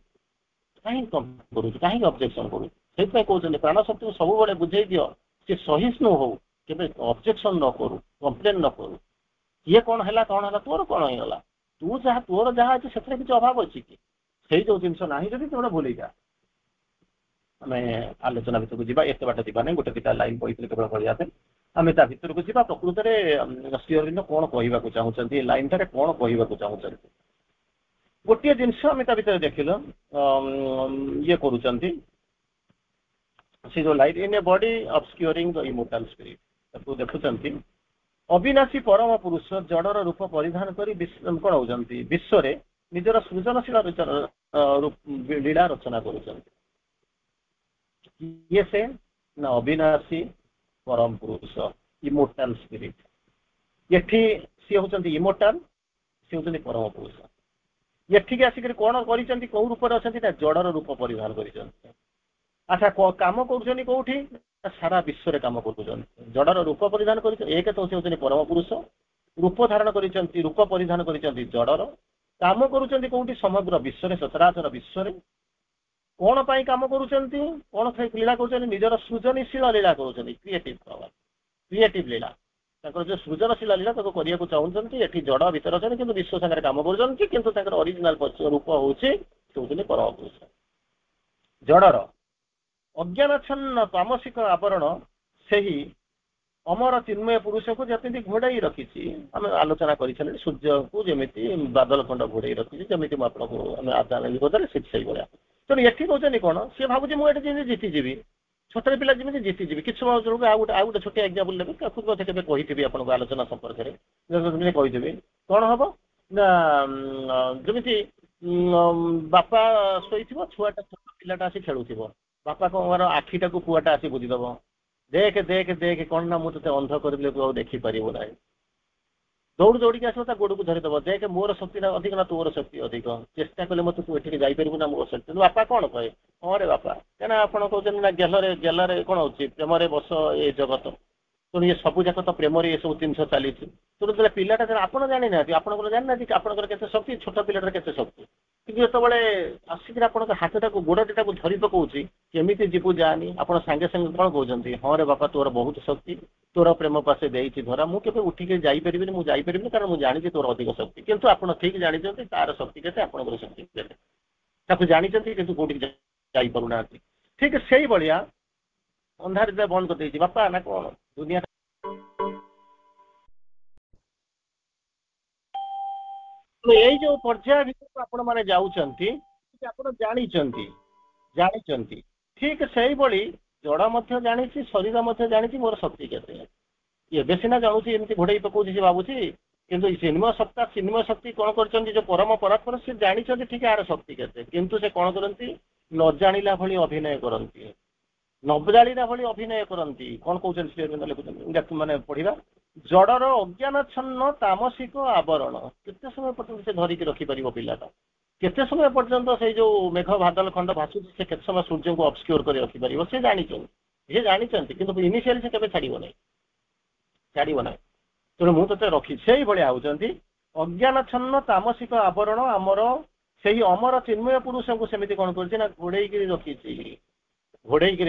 କାହିଁକି କମ୍ପ୍ଲେନ୍ କରୁଛୁ କାହିଁକି ଅବଜେକ୍ସନ କରୁଛୁ ସେଇଥିପାଇଁ କହୁଛନ୍ତି ପ୍ରାଣ ଶକ୍ତିକୁ ସବୁବେଳେ ବୁଝେଇ ଦିଅ ସେ ସହିଷ୍ଣୁ ହଉ କେବେ ଅବଜେକ୍ସନ ନ କରୁ କମ୍ପ୍ଲେନ ନ କରୁ ଇଏ କଣ ହେଲା ତୋର କଣ ହେଇଗଲା ତୋର ଯାହା ଅଛି ସେଥିରେ କିଛି ଅଭାବ ଅଛି କି ସେଇ ଯୋଉ ଜିନିଷ ନାହିଁ ଯଦି ତୋର ଭୁଲିଯା ଆମେ ଆଲୋଚନା ଭିତରକୁ ଯିବା ଏତେ ବାଟ ଯିବା ନାହିଁ ଗୋଟେ ଦିଟା ଲାଇନ କହିଥିଲେ କେବଳ କହିବା ପାଇଁ ଆମେ ତା ଭିତରକୁ ଯିବା ପ୍ରକୃତରେ ଶ୍ରୀ ଅରବିନ୍ଦ କଣ କହିବାକୁ ଚାହୁଁଛନ୍ତି ଏ ଲାଇନଟାରେ କଣ କହିବାକୁ ଚାହୁଁଛନ୍ତି ଗୋଟିଏ ଜିନିଷ ଆମେ ତା ଭିତରେ ଦେଖିଲ ଇଏ କରୁଛନ୍ତି ସେ ଯୋଉ light in a body obscuring the immortal spirit ତାକୁ ଦେଖୁଛନ୍ତି ଅବିନାଶୀ ପରମ ପୁରୁଷ ଜଡର ରୂପ ପରିଧାନ କରି କଣ ହଉଛନ୍ତି ବିଶ୍ୱରେ ନିଜର ସୃଜନଶୀଳ ଲୀଳା ରଚନା କରୁଛନ୍ତି କିଏ ସେ ନା ଅବିନାଶୀ ପରମ ପୁରୁଷ ଇମୋର୍ଟାଲ ସ୍ପିରିଟ୍ ଏଠି ସିଏ ହଉଛନ୍ତି ଇମୋର୍ଟାଲ ସିଏ ହଉଛନ୍ତି ପରମ ପୁରୁଷ ଏଠିକି ଆସିକରି କଣ କରିଛନ୍ତି, କୋଉ ରୂପରେ ଅଛନ୍ତି ନା ଜଡର ରୂପ ପରିଧାନ କରିଛନ୍ତି। ଆଚ୍ଛା କାମ କରୁଛନ୍ତି କୋଉଠି, ସାରା ବିଶ୍ୱରେ କାମ କରୁଛନ୍ତି। ଜଡର ରୂପ ପରିଧାନ କରିଛନ୍ତି, ଏକ ତ ହେଉଛନ୍ତି ପରମ ପୁରୁଷ, ରୂପ ଧାରଣ କରିଛନ୍ତି, ରୂପ ପରିଧାନ କରିଛନ୍ତି ଜଡର, କାମ କରୁଛନ୍ତି କୋଉଠି ସମଗ୍ର ବିଶ୍ୱରେ, ସଚରାଚର ବିଶ୍ୱରେ। କଣ ପାଇଁ କାମ କରୁଛନ୍ତି, କଣ ଲୀଳା କରୁଛନ୍ତି, ନିଜର ସୃଜନଶୀଳ ଲୀଳା କରୁଛନ୍ତି, କ୍ରିଏଟିଭ ଲୀଳା। ତାଙ୍କର ଯୋଉ ସୃଜନଶୀଳ ଲୀଳା ତାକୁ କରିବାକୁ ଚାହୁଁଛନ୍ତି। ଏଠି ଜଡ ଭିତରେ ଅଛନ୍ତି କିନ୍ତୁ ବିଶ୍ୱ ସାଙ୍ଗରେ କାମ କରୁଛନ୍ତି, କିନ୍ତୁ ତାଙ୍କର ଅରିଜିନାଲ ରୂପ ହଉଛି କହୁଛନ୍ତି ପରମ ପୁରୁଷ। ଜଡର ଅଜ୍ଞାନାଚ୍ଛନ୍ନ ତାମସିକ ଆବରଣ ସେହି ଅମର ଚିନ୍ମୟ ପୁରୁଷକୁ ଯେମିତି ଘୋଡେଇ ରଖିଛି, ଆମେ ଆଲୋଚନା କରିସାରିଲେ, ସୂର୍ଯ୍ୟକୁ ଯେମିତି ବାଦଲ ଖଣ୍ଡ ଘୋଡେଇ ରଖିଛି, ଯେମିତି ମୁଁ ଆପଣଙ୍କୁ ଆମେ ଆଦାନ ସେଇଭଳିଆ। ତେଣୁ ଏଠି କହୁଛନ୍ତି କଣ, ସିଏ ଭାବୁଛି ମୁଁ ଏଠି ଯେମିତି ଜିତିଯିବି, ଛୋଟ ପିଲା ଯେମିତି ଜିତିଯିବି। କିଛି ସମୟ ବେଳକୁ ଆଉ ଗୋଟେ ଛୋଟ ଏକ୍ସାମ୍ପଲ ନେବି, ତାକୁ ମଧ୍ୟ କେବେ କହିଥିବି ଆପଣଙ୍କୁ ଆଲୋଚନା ସମ୍ପର୍କରେ, କହିଥିବି କଣ ହବ ନା, ଯେମିତି ବାପା ଶୋଇଥିବ, ଛୁଆଟା ଛୋଟ ପିଲାଟା ଆସି ଖେଳୁଥିବ, ବାପା କଣ ଆଖିଟାକୁ ପୁଅଟା ଆସି ବୁଝିଦବ, ଦେଖେ ଦେଖେ ଦେଖେ କଣ ନା ମୁଁ ତତେ ଅନ୍ଧ କରିଦେଲେ ତୁ ଆଉ ଦେଖିପାରିବୁ ନାହିଁ। ଦୌଡ଼ିକି ଆସିବ, ତା ଗୋଡକୁ ଧରିଦବ, ଦେଖେ ମୋର ଶକ୍ତିଟା ଅଧିକ ନା ତୋର ଶକ୍ତି ଅଧିକ, ଚେଷ୍ଟା କଲେ ମତେ ତୁ ଏଠିକି ଯାଇପାରିବୁ ନା ମୋର ଶକ୍ତି। କିନ୍ତୁ ବାପା କଣ କହେ, ହଁ ରେ ବାପା, କାହିଁକିନା ଆପଣ କହୁଛନ୍ତି ନା ଗେଲରେ କଣ ହଉଛି, ପ୍ରେମରେ ବସ ଏ ଜଗତ। ତେଣୁ ଇଏ ସବୁ ଯାକ ତ ପ୍ରେମରେ ଏସବୁ ଜିନିଷ ଚାଲିଛି। ତେଣୁ ଯେତେବେଳେ ପିଲାଟା ଆପଣ ଜାଣିନାହାନ୍ତି, ଆପଣଙ୍କର ଜାଣିନାହାନ୍ତି ଆପଣଙ୍କର କେତେ ଶକ୍ତି, ଛୋଟ ପିଲାଟାର କେତେ ଶକ୍ତି। କିନ୍ତୁ ଯେତେବେଳେ ଆସିକିରି ଆପଣଙ୍କ ହାତଟାକୁ ଗୋଡଟାକୁ ଧରି ପକଉଛି, କେମିତି ଯିବୁ ଯାଆନି, ଆପଣ ସାଙ୍ଗେ ସାଙ୍ଗେ କଣ କହୁଛନ୍ତି, ହଁ ରେ ବାପା ତୋର ବହୁତ ଶକ୍ତି, ତୋର ପ୍ରେମ ପାଶେ ଦେଇଛି ଧରା, ମୁଁ କେବେ ଉଠିକି ଯାଇପାରିବିନି, ମୁଁ ଯାଇପାରିବିନି କାରଣ ମୁଁ ଜାଣିଛି ତୋର ଅଧିକ ଶକ୍ତି। କିନ୍ତୁ ଆପଣ ଠିକ ଜାଣିଛନ୍ତି ତାର ଶକ୍ତି କେତେ, ଆପଣଙ୍କର ଶକ୍ତି କେତେ, ତାକୁ ଜାଣିଛନ୍ତି କିନ୍ତୁ କୋଉଠିକି ଯାଇପାରୁନାହାନ୍ତି। ଠିକ ସେଇଭଳିଆ ଅନ୍ଧାରରେ ବନ୍ଦ କରିଦେଇଛି ବାପା ନା କଣ ଦୁନିଆ। ଏଇ ଯୋଉ ପର୍ଯ୍ୟାୟ ଭିତରକୁ ଆପଣ ମାନେ ଯାଉଛନ୍ତି, ଆପଣ ଜାଣିଛନ୍ତି ଠିକ ସେଇଭଳି ଜଡ ମଧ୍ୟ ଜାଣିଛି, ଶରୀର ମଧ୍ୟ ଜାଣିଛି ମୋର ଶକ୍ତି କେତେ। ଏବେ ସିନା ଜାଣୁଛି, ଏମିତି ଘୋଡେଇ ପକଉଛି ସେ ଭାବୁଛି, କିନ୍ତୁ ଚିନ୍ମୟ ଶକ୍ତି କଣ କରିଛନ୍ତି, ଯୋଉ ପରମ ପରାତ୍ପର, ସେ ଜାଣିଛନ୍ତି ଠିକ ଆର ଶକ୍ତି କେତେ, କିନ୍ତୁ ସେ କଣ କରନ୍ତି, ନ ଜାଣିଲା ଭଳି ଅଭିନୟ କରନ୍ତି, ନ ଜାଣିଲା ଭଳି ଅଭିନୟ କରନ୍ତି। କଣ କହୁଛନ୍ତି ସେ ଲେଖୁଛନ୍ତି, ମାନେ ପଢିବା, ଜଡର ଅଜ୍ଞାନାଚ୍ଛନ୍ନ ତାମସିକ ଆବରଣ, କେତେ ସମୟ ପର୍ଯ୍ୟନ୍ତ ସେ ଧରିକି ରଖିପାରିବ ପିଲାଟା, କେତେ ସମୟ ପର୍ଯ୍ୟନ୍ତ ସେଇ ଯୋଉ ମେଘ ବାଦଲ ଖଣ୍ଡ ଭାସୁଛି, ସେ କେତେ ସମୟ ସୂର୍ଯ୍ୟଙ୍କୁ ଅବସ୍କ୍ୟୁର କରି ରଖିପାରିବ, ସେ ଜାଣିଛନ୍ତି କିନ୍ତୁ ଇନିସିଆଲି ସେ କେବେ ଛାଡିବ ନାହିଁ। ତେଣୁ ମୁଁ ତତେ ରଖି ସେଇଭଳିଆ ହଉଛନ୍ତି ଅଜ୍ଞାନାଚ୍ଛନ୍ନ ତାମସିକ ଆବରଣ ଆମର ସେଇ ଅମର ଚିନ୍ମୟ ପୁରୁଷଙ୍କୁ ସେମିତି କଣ କରୁଛି ନା ଘୋଡେଇକିରି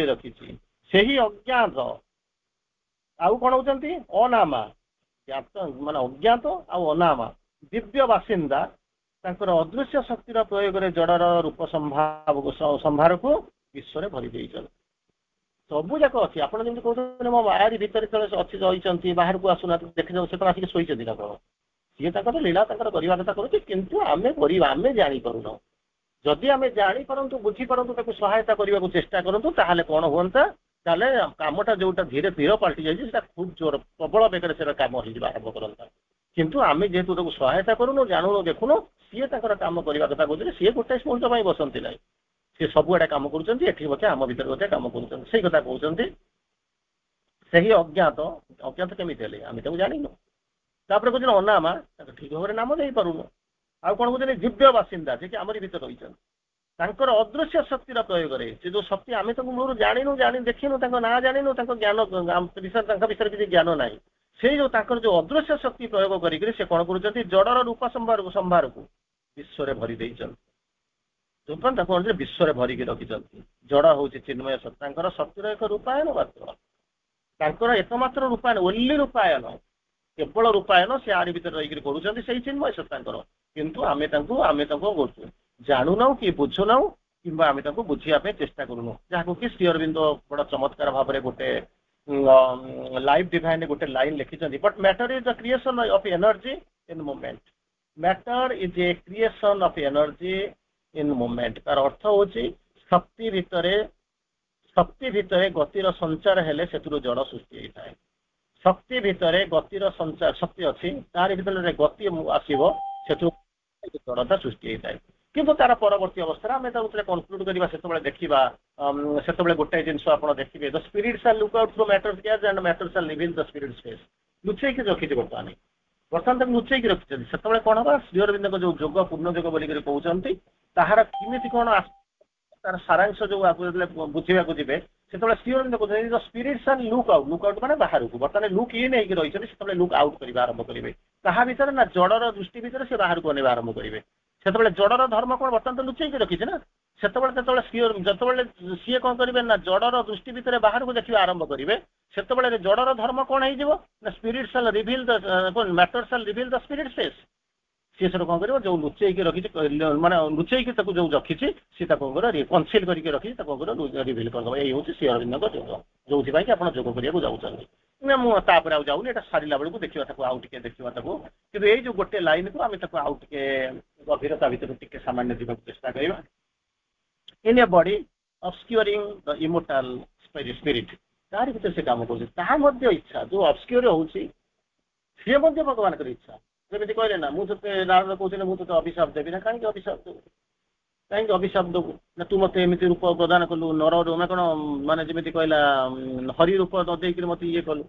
ରଖିଛି। ସେହି ଅଜ୍ଞାତ ଆଉ କଣ ହଉଛନ୍ତି ଅନାମା, ମାନେ ଅଜ୍ଞାତ ଆଉ ଅନାମା ଦିବ୍ୟ ବାସିନ୍ଦା, ତାଙ୍କର ଅଦୃଶ୍ୟ ଶକ୍ତିର ପ୍ରୟୋଗରେ ଜଡର ରୂପ ସମ୍ଭାରକୁ ବିଶ୍ୱରେ ଭରି ଦେଇଛନ୍ତି। ସବୁ ଯାକ ଅଛି, ଆପଣ ଯେମିତି କହୁଛନ୍ତି ମୋ ବାହାରି ଭିତରେ ଅଛି ରହିଛନ୍ତି, ବାହାରକୁ ଆସୁନାହାନ୍ତି, ଦେଖିଯାଉ ସେ କଣ ଆସିକି ଶୋଇଛନ୍ତି ନା କଣ, ସିଏ ତାଙ୍କର ଲୀଳା ତାଙ୍କର କରିବା କଥା କରୁଛି, କିନ୍ତୁ ଆମେ ଜାଣିପାରୁନାହୁଁ। ଯଦି ଆମେ ଜାଣିପାରନ୍ତୁ, ବୁଝିପାରନ୍ତୁ, ତାକୁ ସହାୟତା କରିବାକୁ ଚେଷ୍ଟା କରନ୍ତୁ, ତାହେଲେ କଣ ହୁଅନ୍ତା, ତାହେଲେ କାମଟା ଯୋଉଟା ଧୀରେ ଧୀରେ ପାଲଟି ଯାଇଛି, ସେଟା ଖୁବ ଜୋର ପ୍ରବଳ ବେଗରେ ସେଟା କାମ ହେଇଯିବା ଆରମ୍ଭ କରନ୍ତା। କିନ୍ତୁ ଆମେ ଯେହେତୁ ତାକୁ ସହାୟତା କରୁନୁ, ଜାଣୁନୁ, ଦେଖୁନୁ, ସିଏ ତାଙ୍କର କାମ କରିବା କଥା କହୁଛନ୍ତି, ସିଏ ଗୋଟେ ମୁହୂର୍ତ୍ତ ପାଇଁ ବସନ୍ତି ନାହିଁ, ସେ ସବୁଆଡେ କାମ କରୁଛନ୍ତି, ଏଠି ମଧ୍ୟ ଆମ ଭିତରେ ମଧ୍ୟ କାମ କରୁଛନ୍ତି, ସେଇ କଥା କହୁଛନ୍ତି। ସେହି ଅଜ୍ଞାତ କେମିତି ହେଲେ, ଆମେ ତାକୁ ଜାଣିନୁ। ତାପରେ କହୁଛନ୍ତି ଅନାମା, ତାକୁ ଠିକ ଭାବରେ ନାମ ଦେଇପାରୁନୁ। ଆଉ କଣ କହୁଛନ୍ତି ଦିବ୍ୟ ବାସିନ୍ଦା, ଯେ କି ଆମରି ଭିତରେ ରହିଛନ୍ତି, ତାଙ୍କର ଅଦୃଶ୍ୟ ଶକ୍ତିର ପ୍ରୟୋଗରେ, ସେ ଯୋଉ ଶକ୍ତି ଆମେ ତାଙ୍କୁ ମୂଳରୁ ଦେଖିନୁ, ତାଙ୍କ ନାଁ ଜାଣିନୁ, ତାଙ୍କ ତାଙ୍କ ବିଷୟରେ କିଛି ଜ୍ଞାନ ନାହିଁ, ସେଇ ଯୋଉ ତାଙ୍କର ଯୋଉ ଅଦୃଶ୍ୟ ଶକ୍ତି ପ୍ରୟୋଗ କରିକିରି ସେ କଣ କରୁଛନ୍ତି, ଜଡର ରୂପ ସମ୍ଭାରକୁ ବିଶ୍ୱରେ ଭରି ଦେଇଛନ୍ତି। ତାକୁ ବିଶ୍ୱରେ ଭରିକି ରଖିଛନ୍ତି। ଜଡ ହଉଛି ଚିନ୍ମୟ ଶକ୍ତି, ତାଙ୍କର ଶକ୍ତିର ଏକ ରୂପାୟନ ମାତ୍ର, ତାଙ୍କର ଏକମାତ୍ର ରୂପାୟନ, ଓନ୍ଲି ରୂପାୟନ, କେବଳ ରୂପାୟନ ସେ ଆରି ଭିତରେ ରହିକି କରୁଛନ୍ତି, ସେଇ ଚିନ୍ମୟ ଶକ୍ତି ତାଙ୍କର। କିନ୍ତୁ ଆମେ ତାଙ୍କୁ କରୁଛୁ ଜାଣୁନାହୁଁ କି ବୁଝୁନାହୁଁ, କିମ୍ବା ଆମେ ତାଙ୍କୁ ବୁଝିବା ପାଇଁ ଚେଷ୍ଟା କରୁନୁ, ଯାହାକୁ କି ଶ୍ରୀ ଅରବିନ୍ଦ ବଡ ଚମତ୍କାର ଭାବରେ ଗୋଟେ ଲାଇଫ ଡିଭାଇନ ଗୋଟେ ଲାଇନ ଲେଖିଛନ୍ତି, but matter is the creation of energy in movement, matter is a creation of energy in movement. ତାର ଅର୍ଥ ହଉଛି ଶକ୍ତି ଭିତରେ ଗତିର ସଞ୍ଚାର ହେଲେ ସେଥିରୁ ଜଡ ସୃଷ୍ଟି ହେଇଥାଏ। ଶକ୍ତି ଭିତରେ ଗତିର ସଞ୍ଚାର, ଶକ୍ତି ଅଛି, ତାରି ଭିତରେ ଗତି ଆସିବ, ସେଥିରୁ ଜଡତା ସୃଷ୍ଟି ହେଇଥାଏ। କିନ୍ତୁ ତାର ପରବର୍ତ୍ତୀ ଅବସ୍ଥାରେ ଆମେ ତାକୁ କନକ୍ଲୁଡ କରିବା, ସେତେବେଳେ ଦେଖିବା, ସେତେବେଳେ ଗୋଟାଏ ଜିନିଷ ଆପଣ ଦେଖିବେ, the spirit shall look out from matter gas and matter shall live in the spirit space, ଲୁଚେଇକି ରଖିଛି ବର୍ତ୍ତମାନ। ବର୍ତ୍ତମାନ ତାକୁ ଲୁଚେଇକି ରଖିଛନ୍ତି। ସେତେବେଳେ କଣ ହବ, ଶ୍ରୀ ଅରବିନ୍ଦଙ୍କ ଯୋଉ ଯୋଗ ପୂର୍ଣ୍ଣ ଯୋଗ ବୋଲିକରି କହୁଛନ୍ତି, ତାହାର କେମିତି କଣ ତାର ସାରାଂଶ ଯୋଉ ବୁଝିବାକୁ ଯିବେ, ସେତେବେଳେ ଶ୍ରୀ ଅରବିନ୍ଦ କହୁଛନ୍ତି ସ୍ପିରିଟ୍ସ ଆଣ୍ଡ ଲୁକ୍ ଆଉଟ୍ ମାନେ ବାହାରକୁ। ବର୍ତ୍ତମାନ ଲୁକ୍ ଇନ୍ ହେଇକି ରହିଛନ୍ତି, ସେତେବେଳେ ଲୁକ୍ ଆଉଟ୍ କରିବା ଆରମ୍ଭ କରିବେ। କାହା ଭିତରେ ନା ଜଡର ଦୃଷ୍ଟି ଭିତରେ ସେ ବାହାରକୁ ଅନେଇବା ଆରମ୍ଭ କରିବେ। ସେତେବେଳେ ଜଡର ଧର୍ମ କଣ ବର୍ତ୍ତମାନ ତ ଲୁଚେଇକି ରଖିଛି ନା, ଯେତେବେଳେ ସିଏ କଣ କରିବେ ନା ଜଡର ଦୃଷ୍ଟି ଭିତରେ ବାହାରକୁ ଦେଖିବା ଆରମ୍ଭ କରିବେ, ସେତେବେଳେ ଜଡର ଧର୍ମ କଣ ହେଇଯିବ ନା ସ୍ପିରିଟ୍ ସାଲ୍ ରିଭିଲ୍ ଦ ମ୍ୟାଟର ସାଲ୍ ରିଭିଲ୍ ଦ ସ୍ପିରିଟ୍ ଫେସ୍। ସିଏ ସେଟା କଣ କରିବ, ଯୋଉ ଲୁଚେଇକି ରଖିଛି ମାନେ ଲୁଚେଇକି ତାକୁ ଯୋଉ ରଖିଛି ସେ ତାକୁ କନସିଲ୍ କରିକି ରଖିଛି, ତାକୁ ରିଭିଲ୍ କରିଦେବ। ଏଇ ହଉଛି ଶ୍ରୀ ଅରବିନ୍ଦଙ୍କ ଯୋଗ, ଯୋଉଥିପାଇଁ କି ଆପଣ ଯୋଗ କରିବାକୁ ଯାଉଛନ୍ତି। ନା ମୁଁ ତାପରେ ଆଉ ଯାଉନି, ଏଟା ସାରିଲା ବେଳକୁ ଦେଖିବା ତାକୁ, ଆଉ ଟିକେ ଦେଖିବା ତାକୁ। କିନ୍ତୁ ଏଇ ଯୋଉ ଗୋଟେ ଲାଇନକୁ ଆମେ ତାକୁ ଆଉ ଟିକେ ଗଭୀରତା ଭିତରୁ ଟିକେ ସାମାନ୍ୟ ଯିବାକୁ ଚେଷ୍ଟା କରିବା। In a body obscuring the immortal spirit, ତାରି ଭିତରେ ସେ କାମ କରୁଛି। ତାହା ମଧ୍ୟ ଇଚ୍ଛା ଯୋଉ ଅବସ୍କ୍ୟୁର ହଉଛି, ସିଏ ମଧ୍ୟ ଭଗବାନଙ୍କର ଇଚ୍ଛା। ଯେମିତି କହିଲେ ନା, ମୁଁ ତତେ ନାରଦ କହୁଥିଲେ ମୁଁ ତତେ ଅଭିଶାପ ଦେବି ନା, କାହିଁକି ଅଭିଶାପ ଦେବୁ, କାହିଁକି ଅଭିଶାପ ଦେବୁ ନା, ତୁ ମତେ ଏମିତି ରୂପ ପ୍ରଦାନ କଲୁ, ନର ମାନେ କଣ, ମାନେ ଯେମିତି କହିଲା ହରି ରୂପ ନ ଦେଇକିରି ମତେ ଇଏ କଲୁ,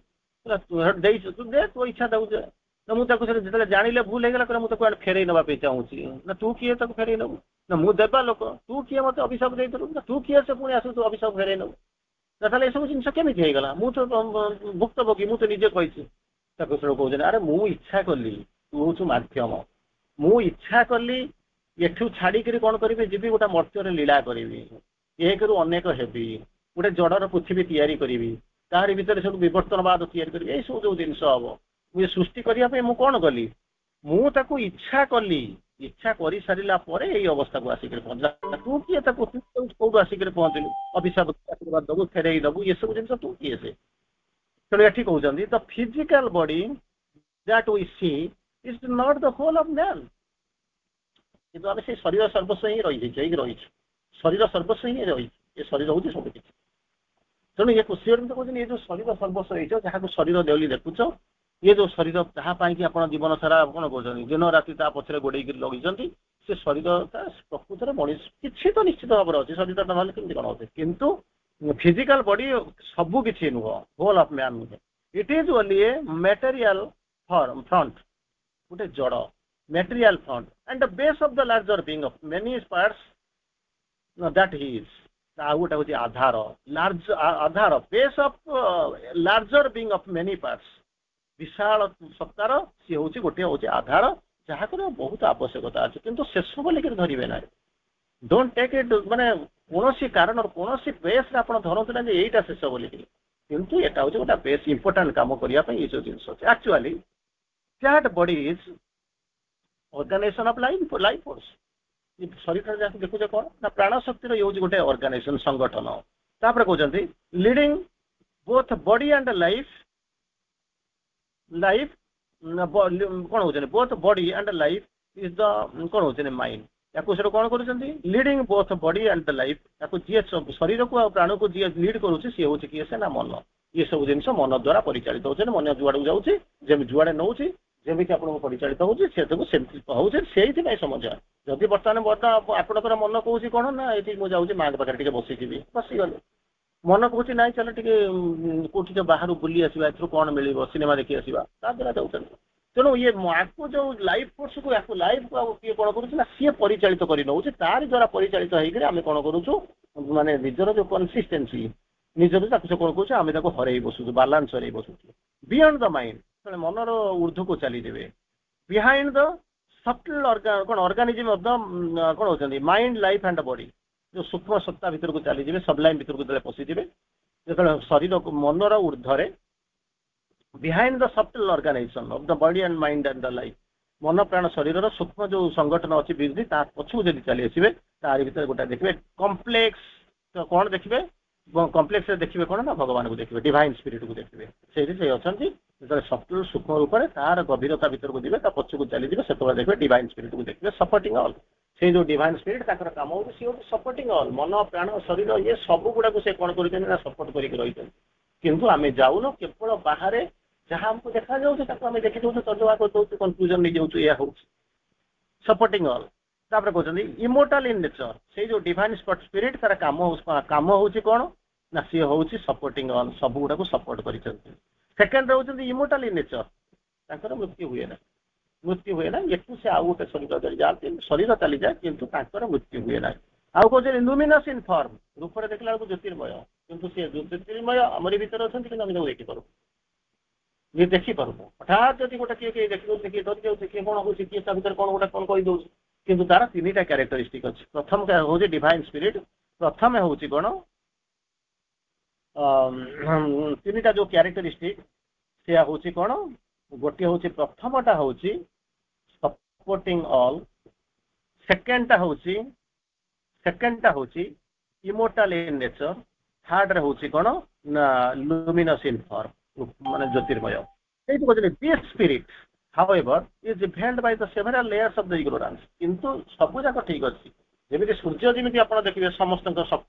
ଦେଇଛୁ ତୁ ଦେ, ତୋ ଇଚ୍ଛା ଦବୁ ଯେ। ମୁଁ ତାକୁ ଯେତେବେଳେ ଜାଣିଲେ ଭୁଲ ହେଇଗଲା, କହିଲା ମୁଁ ତାକୁ ଫେରେଇ ନେବା ପାଇଁ ଚାହୁଁଛି। ନା ତୁ କିଏ ତାକୁ ଫେରେଇ ନେବୁ, ନା ମୁଁ ଦେବା ଲୋକ, ତୁ କିଏ ମତେ ଅଭିଶାପ ଦେଇଥିଲୁ, ନା ତୁ କିଏ ସେ ପୁଣି ଆସୁ ତୁ ଅଭିଶାପ ଫେରେଇ ନେବୁ। ତାହେଲେ ଏସବୁ ଜିନିଷ କେମିତି ହେଇଗଲା, ମୁଁ ତ ଭୁକ୍ତଭୋଗୀ, ମୁଁ ତ ନିଜେ କହିଛି। ତାକୁ ସବୁ କହୁଛନ୍ତି ଆରେ ମୁଁ ଇଚ୍ଛା କଲି, ତୁ ହଉଛୁ ମାଧ୍ୟମ। ମୁଁ ଇଚ୍ଛା କଲି ଏଠୁ ଛାଡିକିରି କଣ କରିବି, ଯିବି ଗୋଟେ ମର୍ତ୍ତ୍ୟରେ ଲୀଳା କରିବି, ଏକରୁ ଅନେକ ହେବି, ଗୋଟେ ଜଡର ପୃଥିବୀ ତିଆରି କରିବି, ତାହାରି ଭିତରେ ସବୁ ବିବର୍ତ୍ତନବାଦ ତିଆରି କରିବି। ଏଇ ସବୁ ଯୋଉ ଜିନିଷ ହବ, ମୁଁ ସୃଷ୍ଟି କରିବା ପାଇଁ ମୁଁ କଣ କଲି, ମୁଁ ତାକୁ ଇଚ୍ଛା କଲି। ଇଚ୍ଛା କରିସାରିଲା ପରେ ଏଇ ଅବସ୍ଥାକୁ ଆସିକିରି ପହଞ୍ଚିଲା। ତୁ କିଏ ତାକୁ, କୋଉଠୁ ଆସିକିରି ପହଞ୍ଚିଲୁ, ଅଭିଶାପ ଆଶୀର୍ବାଦ ଦବୁ, ଫେରେଇ ଦବୁ, ଏସବୁ ଜିନିଷ ତୁ କିଏ ସେ। ତେଣୁ ଏଠି କହୁଛନ୍ତି the physical body that we see is not the whole of man. କିନ୍ତୁ ଆମେ ସେଇ ଶରୀର ସର୍ବସ୍ୱ ହିଁ ରହିଛୁ, ଶରୀର ସର୍ବସ୍ୱ ହିଁ ରହିଛି, ଏ ଶରୀର ହଉଛି ସବୁ କିଛି। ତେଣୁ ଇଏ ଶ୍ରୀ ଅରବିନ୍ଦ କହୁଛନ୍ତି, ଏ ଯୋଉ ଶରୀର ସର୍ବସ୍ୱ ହେଇଛ, ଯାହାକୁ ଶରୀର ଦେଉଳି ଦେଖୁଛ, ଇଏ ଯୋଉ ଶରୀର, ତାହା ପାଇଁକି ଆପଣ ଜୀବନ ସାରା କଣ କହୁଛନ୍ତି, ଦିନ ରାତି ତା ପଛରେ ଗୋଡେଇକି ଲଗିଛନ୍ତି, ସେ ଶରୀରଟା ପ୍ରକୃତରେ ମଣିଷ କିଛି ତ ନିଶ୍ଚିତ ଭାବରେ ଅଛି, ଶରୀରଟା ନହେଲେ କେମିତି କଣ ଅଛି, କିନ୍ତୁ ଫିଜିକାଲ ବଡି ସବୁ କିଛି ନୁହଁ, ହୋଲ ଅଫ ମ୍ୟାନ ନୁହେଁ। It is only a material front, ଗୋଟେ ଜଡ material front and the base of the larger being of many parts that he is। ଆଉ ଗୋଟେ ହଉଛି ଆଧାର, ଆଧାର base of larger being of many parts, ବିଶାଳ ସତ୍ତାର ସିଏ ହଉଛି ଗୋଟେ ହଉଛି ଆଧାର, ଯାହାଙ୍କର ବହୁତ ଆବଶ୍ୟକତା ଅଛି, କିନ୍ତୁ ଶେଷ ବୋଲିକିରି ଧରିବେ ନାହିଁ। ଡୋଣ୍ଟ ଟେକ୍ ଇଟ୍, ମାନେ କୌଣସି କାରଣର କୌଣସି ବେସ୍ରେ ଆପଣ ଧରନ୍ତୁ ନା ଯେ ଏଇଟା ଶେଷ ବୋଲିକିରି, କିନ୍ତୁ ଏଟା ହଉଛି ଗୋଟେ ବେସ୍ ଇମ୍ପୋର୍ଟାଣ୍ଟ କାମ କରିବା ପାଇଁ ଏଇ ସବୁ ଜିନିଷ ଅଛି। Actually that body is organization of life force। ଶରୀର ଯାହାକୁ ଦେଖୁଛ କଣ ନା, ପ୍ରାଣ ଶକ୍ତିର ଇଏ ହଉଛି ଗୋଟେ ଅର୍ଗାନାଇଜେସନ, ସଂଗଠନ। ତାପରେ କହୁଛନ୍ତି leading both body and life କଣ ହଉଛନ୍ତି, both body and life is the କଣ ହଉଛନ୍ତି ମାଇଣ୍ଡ। ୟାକୁ ସେଟା କଣ କରୁଛନ୍ତି, leading both body and the life, ତାକୁ ଯିଏ ଶରୀରକୁ ଆଉ ପ୍ରାଣକୁ ଯିଏ ଲିଡ୍ କରୁଛି ସିଏ ହଉଛି କିଏ, ସେ ନା ମନ। ଇଏ ସବୁ ଜିନିଷ ମନ ଦ୍ୱାରା ପରିଚାଳିତ ହଉଛନ୍ତି, ମନ ଯୁଆଡକୁ ଯାଉଛି, ଯେମିତି ଯୁଆଡେ ନଉଛି, ଯେମିତି ଆପଣଙ୍କୁ ପରିଚାଳିତ ହଉଛି, ସେଟାକୁ ସେମିତି ହଉଛି। ସେଇଥିପାଇଁ ସମସ୍ୟା, ଯଦି ବର୍ତ୍ତମାନ ଆପଣଙ୍କର ମନ କହୁଛି କଣ ନା, ଏଠି ମୁଁ ଯାଉଛି ମାଙ୍କ ପାଖରେ ଟିକେ ବସିଯିବି, ବସିଗଲେ। ମନ କହୁଛି ନାଇଁ ଚାଲ ଟିକେ କୋଉଠି ଟିକେ ବାହାରୁ ବୁଲି ଆସିବା, ଏଥିରୁ କଣ ମିଳିବ, ସିନେମା ଦେଖି ଆସିବା, ତା ଦ୍ୱାରା ଯାଉଛନ୍ତି। ତେଣୁ ଇଏ ଆକୁ ଯୋଉ ଲାଇଫ ଫୋର୍ସକୁ, ୟାକୁ ଲାଇଫକୁ ଆଉ କିଏ କଣ କରୁଛି ନା, ସିଏ ପରିଚାଳିତ କରି ନେଉଛି। ତାରି ଦ୍ୱାରା ପରିଚାଳିତ ହେଇକିରି ଆମେ କଣ କରୁଛୁ, ମାନେ ନିଜର ଯୋଉ କନସିଷ୍ଟେନ୍ସି, ନିଜର ତାକୁ ସେ କଣ କହୁଛୁ, ଆମେ ତାକୁ ହରେଇ ବସୁଛୁ, ବାଲାନ୍ସ ହରେଇ ବସୁଛୁ। ବିୟଣ୍ଡ ଦ ମାଇଣ୍ଡ, ମନର ଊର୍ଦ୍ଧ୍ୱକୁ ଚାଲିଯିବେ। ବିହାଇଣ୍ଡ ଦ ସଟଲ କଣ ଅର୍ଗାନିଜିମ ଅଫ ଦ କଣ ହଉଛନ୍ତି ମାଇଣ୍ଡ, ଲାଇଫ ଆଣ୍ଡ ବଡି, ଯୋଉ ସୂକ୍ଷ୍ମ ସତ୍ତା ଭିତରକୁ ଚାଲିଯିବେ, ସବଲାଇନ ଭିତରକୁ ଯେତେବେଳେ ପଶିଯିବେ, ଯେତେବେଳେ ଶରୀରକୁ ମନର ଊର୍ଦ୍ଧ୍ୱରେ, behind the subtle organisation of the body and mind and the life, ମନ ପ୍ରାଣ ଶରୀରର ସୂକ୍ଷ୍ମ ଯୋଉ ସଂଗଠନ ଅଛି ବୃଦ୍ଧି, ତା ପଛକୁ ଯଦି ଚାଲି ଆସିବେ, ତାରି ଭିତରେ ଗୋଟେ ଦେଖିବେ କମ୍ପ୍ଲେକ୍ସ। କଣ ଦେଖିବେ, କମ୍ପ୍ଲେକ୍ସରେ ଦେଖିବେ କଣ ନା, ଭଗବାନଙ୍କୁ ଦେଖିବେ, ଡିଭାଇନ ସ୍ପିରିଟକୁ ଦେଖିବେ। ସେଇଠି ସେ ଅଛନ୍ତି, ଯେତେବେଳେ ସଟଲ ସୂକ୍ଷ୍ମ ରୂପରେ ତାର ଗଭୀରତା ଭିତରକୁ ଯିବେ, ତା ପଛକୁ ଚାଲିଯିବେ, ସେତେବେଳେ ଦେଖିବେ ଡିଭାଇନ ସ୍ପିରିଟକୁ ଦେଖିବେ, ସପୋର୍ଟିଂ ଅଲ୍। ସେଇ ଯୋଉ ଡିଭାଇନ ସ୍ପିରିଟ, ତାଙ୍କର କାମ ହଉଛି, ସିଏ ହଉଛି ସପୋର୍ଟିଂ ଅଲ୍। ମନ ପ୍ରାଣ ଶରୀର ଇଏ ସବୁ ଗୁଡାକୁ ସେ କଣ କରୁଛନ୍ତି ନା, ସପୋର୍ଟ କରିକି ରହିଛନ୍ତି। କିନ୍ତୁ ଆମେ ଯାଉନୁ, କେବଳ ବାହାରେ ଯାହା ଆମକୁ ଦେଖାଯାଉଛି ତାକୁ ଆମେ ଦେଖିଦଉଛୁ, ତର୍ଜମା କରିଦଉଛୁ, କନକ୍ଲୁଜନ ନେଇଯାଉଛୁ, ଏହା ହଉଛି ସପୋର୍ଟିଂ ଅଲ୍। ତାପରେ କହୁଛନ୍ତି ଇମୋର୍ଟାଲ ଇନ୍ ନେଚର, ସେଇ ଯୋଉ ଡିଭାଇନ ସ୍ପିରିଟ, ତାର କାମ ହଉଛି କଣ ନା, ସିଏ ହଉଛି ସପୋର୍ଟିଂ ଅଲ୍, ସବୁ ଗୁଡାକୁ ସପୋର୍ଟ କରିଛନ୍ତି। ସେକେଣ୍ଡ ରହୁଛନ୍ତି ଇମୋର୍ଟାଲ ଇନ୍ ନେଚର, ତାଙ୍କର ମୃତ୍ୟୁ ହୁଏ ନା। मृत्यु हुए ना एठू से आउ गोटे शरीर जाती शरीर चली जाए किंतु तांकर मृत्यु हुए ना आउ कहते लुमिनस इन फॉर्म रूप देखला बेलू ज्योतिर्मय किंतु सी ज्योतिर्मय आमरी भीतर अच्छा कि आम देखिपारू ये देखिपारू हठात जब गोटे किए किए देखिए किए डरी जाऊँ किए कौन हो किए ता भर कौन गोटे कौन कहीदे किंतु तार तीन टा क्यारेक्टरिस्टिक अच्छे प्रथम हूँ डिवाइन स्पिरिट प्रथम हूँ कौन तीन टा जो क्यारेक्टरिस्टिक से हूँ कौन गोटे हूँ प्रथमटा हूँ सपोर्टिंग ऑल सेकेंडटा हूँ इमोर्टाल इन नेचर थर्ड हूँ कौन ना लुमिनस इन फॉर्म माने ज्योतिर्मय this spirit however is veiled by the several layers of the ignorance किंतु सब जाक ठीक अच्छी जमी सूर्य जमी आप देखिए समस्त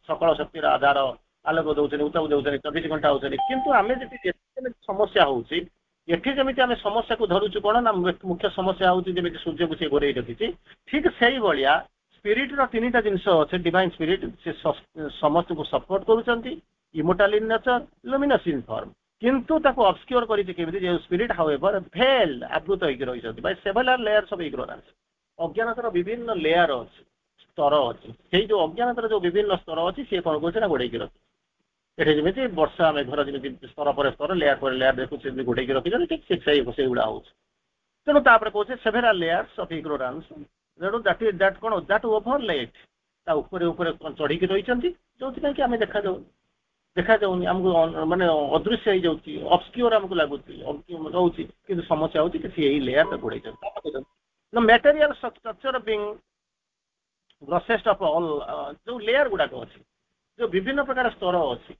सकल शक्तिर आधार आलोक दौर उताप दौर 24 घंटा होती किंतु आम जी समस्या होती एठी जमी आम समस्या को धरुचु कौन ना मुख्य समस्या होती जमी सूर्य को सी घोरे रखी ठीक से भाया स्पिरिट तीन टा जिन अच्छे डिवाइन स्पिरिट से समस्त को सपोर्ट करुँच immortal in nature luminous in form किंतु ताको ऑब्सक्योर करी स्पिरिट हाउएवर भेल्ड आवृत होकर रही by several layers of ignorance अज्ञानतार विभिन्न लेयर अच्छी स्तर अच्छी से जो अज्ञानतार जो विभिन्न स्तर अच्छी सी कौन कहे घोड़े रखी ये जमी वर्षा मेघर जमी स्तर पर स्तर लेयर पर लेयर देखुचे घोड़े रखी ठीक से गुड़ा हो तेणु तापर कहे several layers of ignorance that कौन दैट ओभर लेट ता ऊपर चढ़ी रही जो आम देखा जाऊनी आमको माने अदृश्य हो ऑब्सक्योर आमको लगुच रोचे कि समस्या होती कि लेयर घोड़े material structure being grossest of all जो लेयर गुड़ाक अच्छी जो विभिन्न प्रकार स्तर अच्छी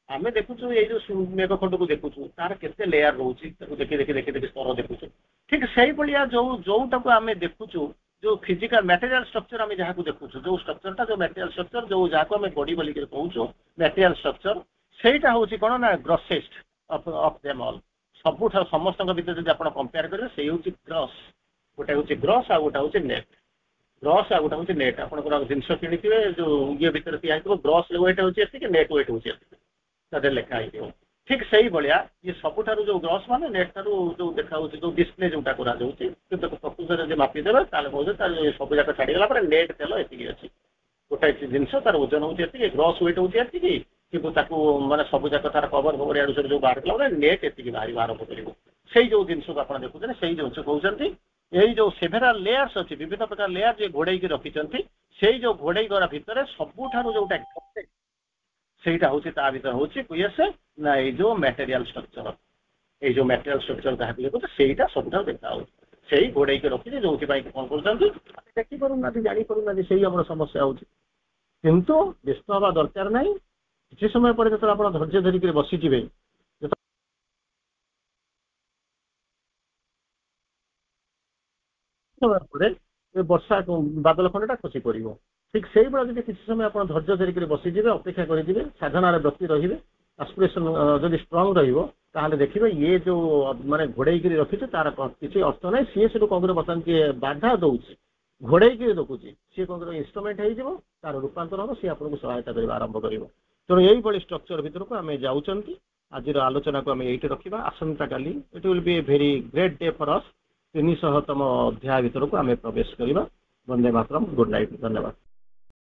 आम देखुचु ये जो मेघखंड को देखुचु तार केते लेयर रोचे देखी देखी देखी देखी स्तर देखुचु ठीक से भाया जोटा आम देखुचु जो फिजिकल मटेरियल स्ट्रक्चर आम जहाँ देखुचु जो स्ट्रक्चरटा जो मटेरियल स्ट्रक्चर जो जहाँ आम बॉडी बोलिक कहूँ मटेरियल स्ट्रक्चर सेटा हूँ कौन ना ग्रॉसेस्ट ऑफ देम ऑल सबुठ समस्त भीतर जब आप कंपेयर करेंगे से हूँ ग्रॉस गोटे हूँ ग्रॉस आ गोटे हूँ नेट ग्रॉस आ गोटे हूँ नेट आप जिनस किଣିथिबे जो ये भीतर या ग्रॉस वेट हूँ नेट वेट हूँ लेखा हो ठीक से भाया ये सबुठार जो ग्रॉस मान नेट ठार जो देखा जो डिस्प्ले जोटा प्रकृत जो मापिदेवे कहे सब जाक छाड़गला नेट तेल ये अच्छी गोटे जिनस तार ओजन हूँ ग्रॉस वेट हूँ किंतु माने सब जाक तार कवर फवर आड़ जो बाहर कला नेट एति बाहर आरंभ कर से जो जिनस को आप देखुते से जिनस कहते यही जो सेवेराल लेयर्स अच्छी विभिन्न प्रकार लेयर जो घोड़े रखी से जो घोड़े गला भितर सबुठार जोटा सेटा हूँ भर हूँ किए से ना ये जो मटेरियल स्ट्रक्चर ये जो मटेरियल स्ट्रक्चर जहाँ भी देखते सब देखा से घोड़े रखी जो कौन कर देखी पार्ना जापना से आम समस्या हो किंतु व्यस्त हवा दरकार ना किसी समय पर जो आप धैर्य धरिक बसीजे वर्षा बादल खंडा खसी पड़ ठीक से भाया जब किसी समय आप धैर्य धरिक बसीजे अपेक्षा करेंगे साधनार व्यक्ति रे आस्पिरेसन जब स्ट्रंग रहा देखिए ये जो माने घोड़े रखी तार किसी अर्थ ना सी से कौन बर्तमान किए बाधा दौर घोड़े देखुची सी कौन इन्स्ट्रुमेंट हो तार रूपांतर हम सी आपको सहायता करने आरंभ कर तेणु यही स्ट्रक्चर भर को आम जाऊँ आज आलोचना को आम ये रखा आसंता काली it will be a very great day for us 300तम अध्याय भर को आम प्रवेश करवा। वंदे मातरम। Good night. धन्यवाद।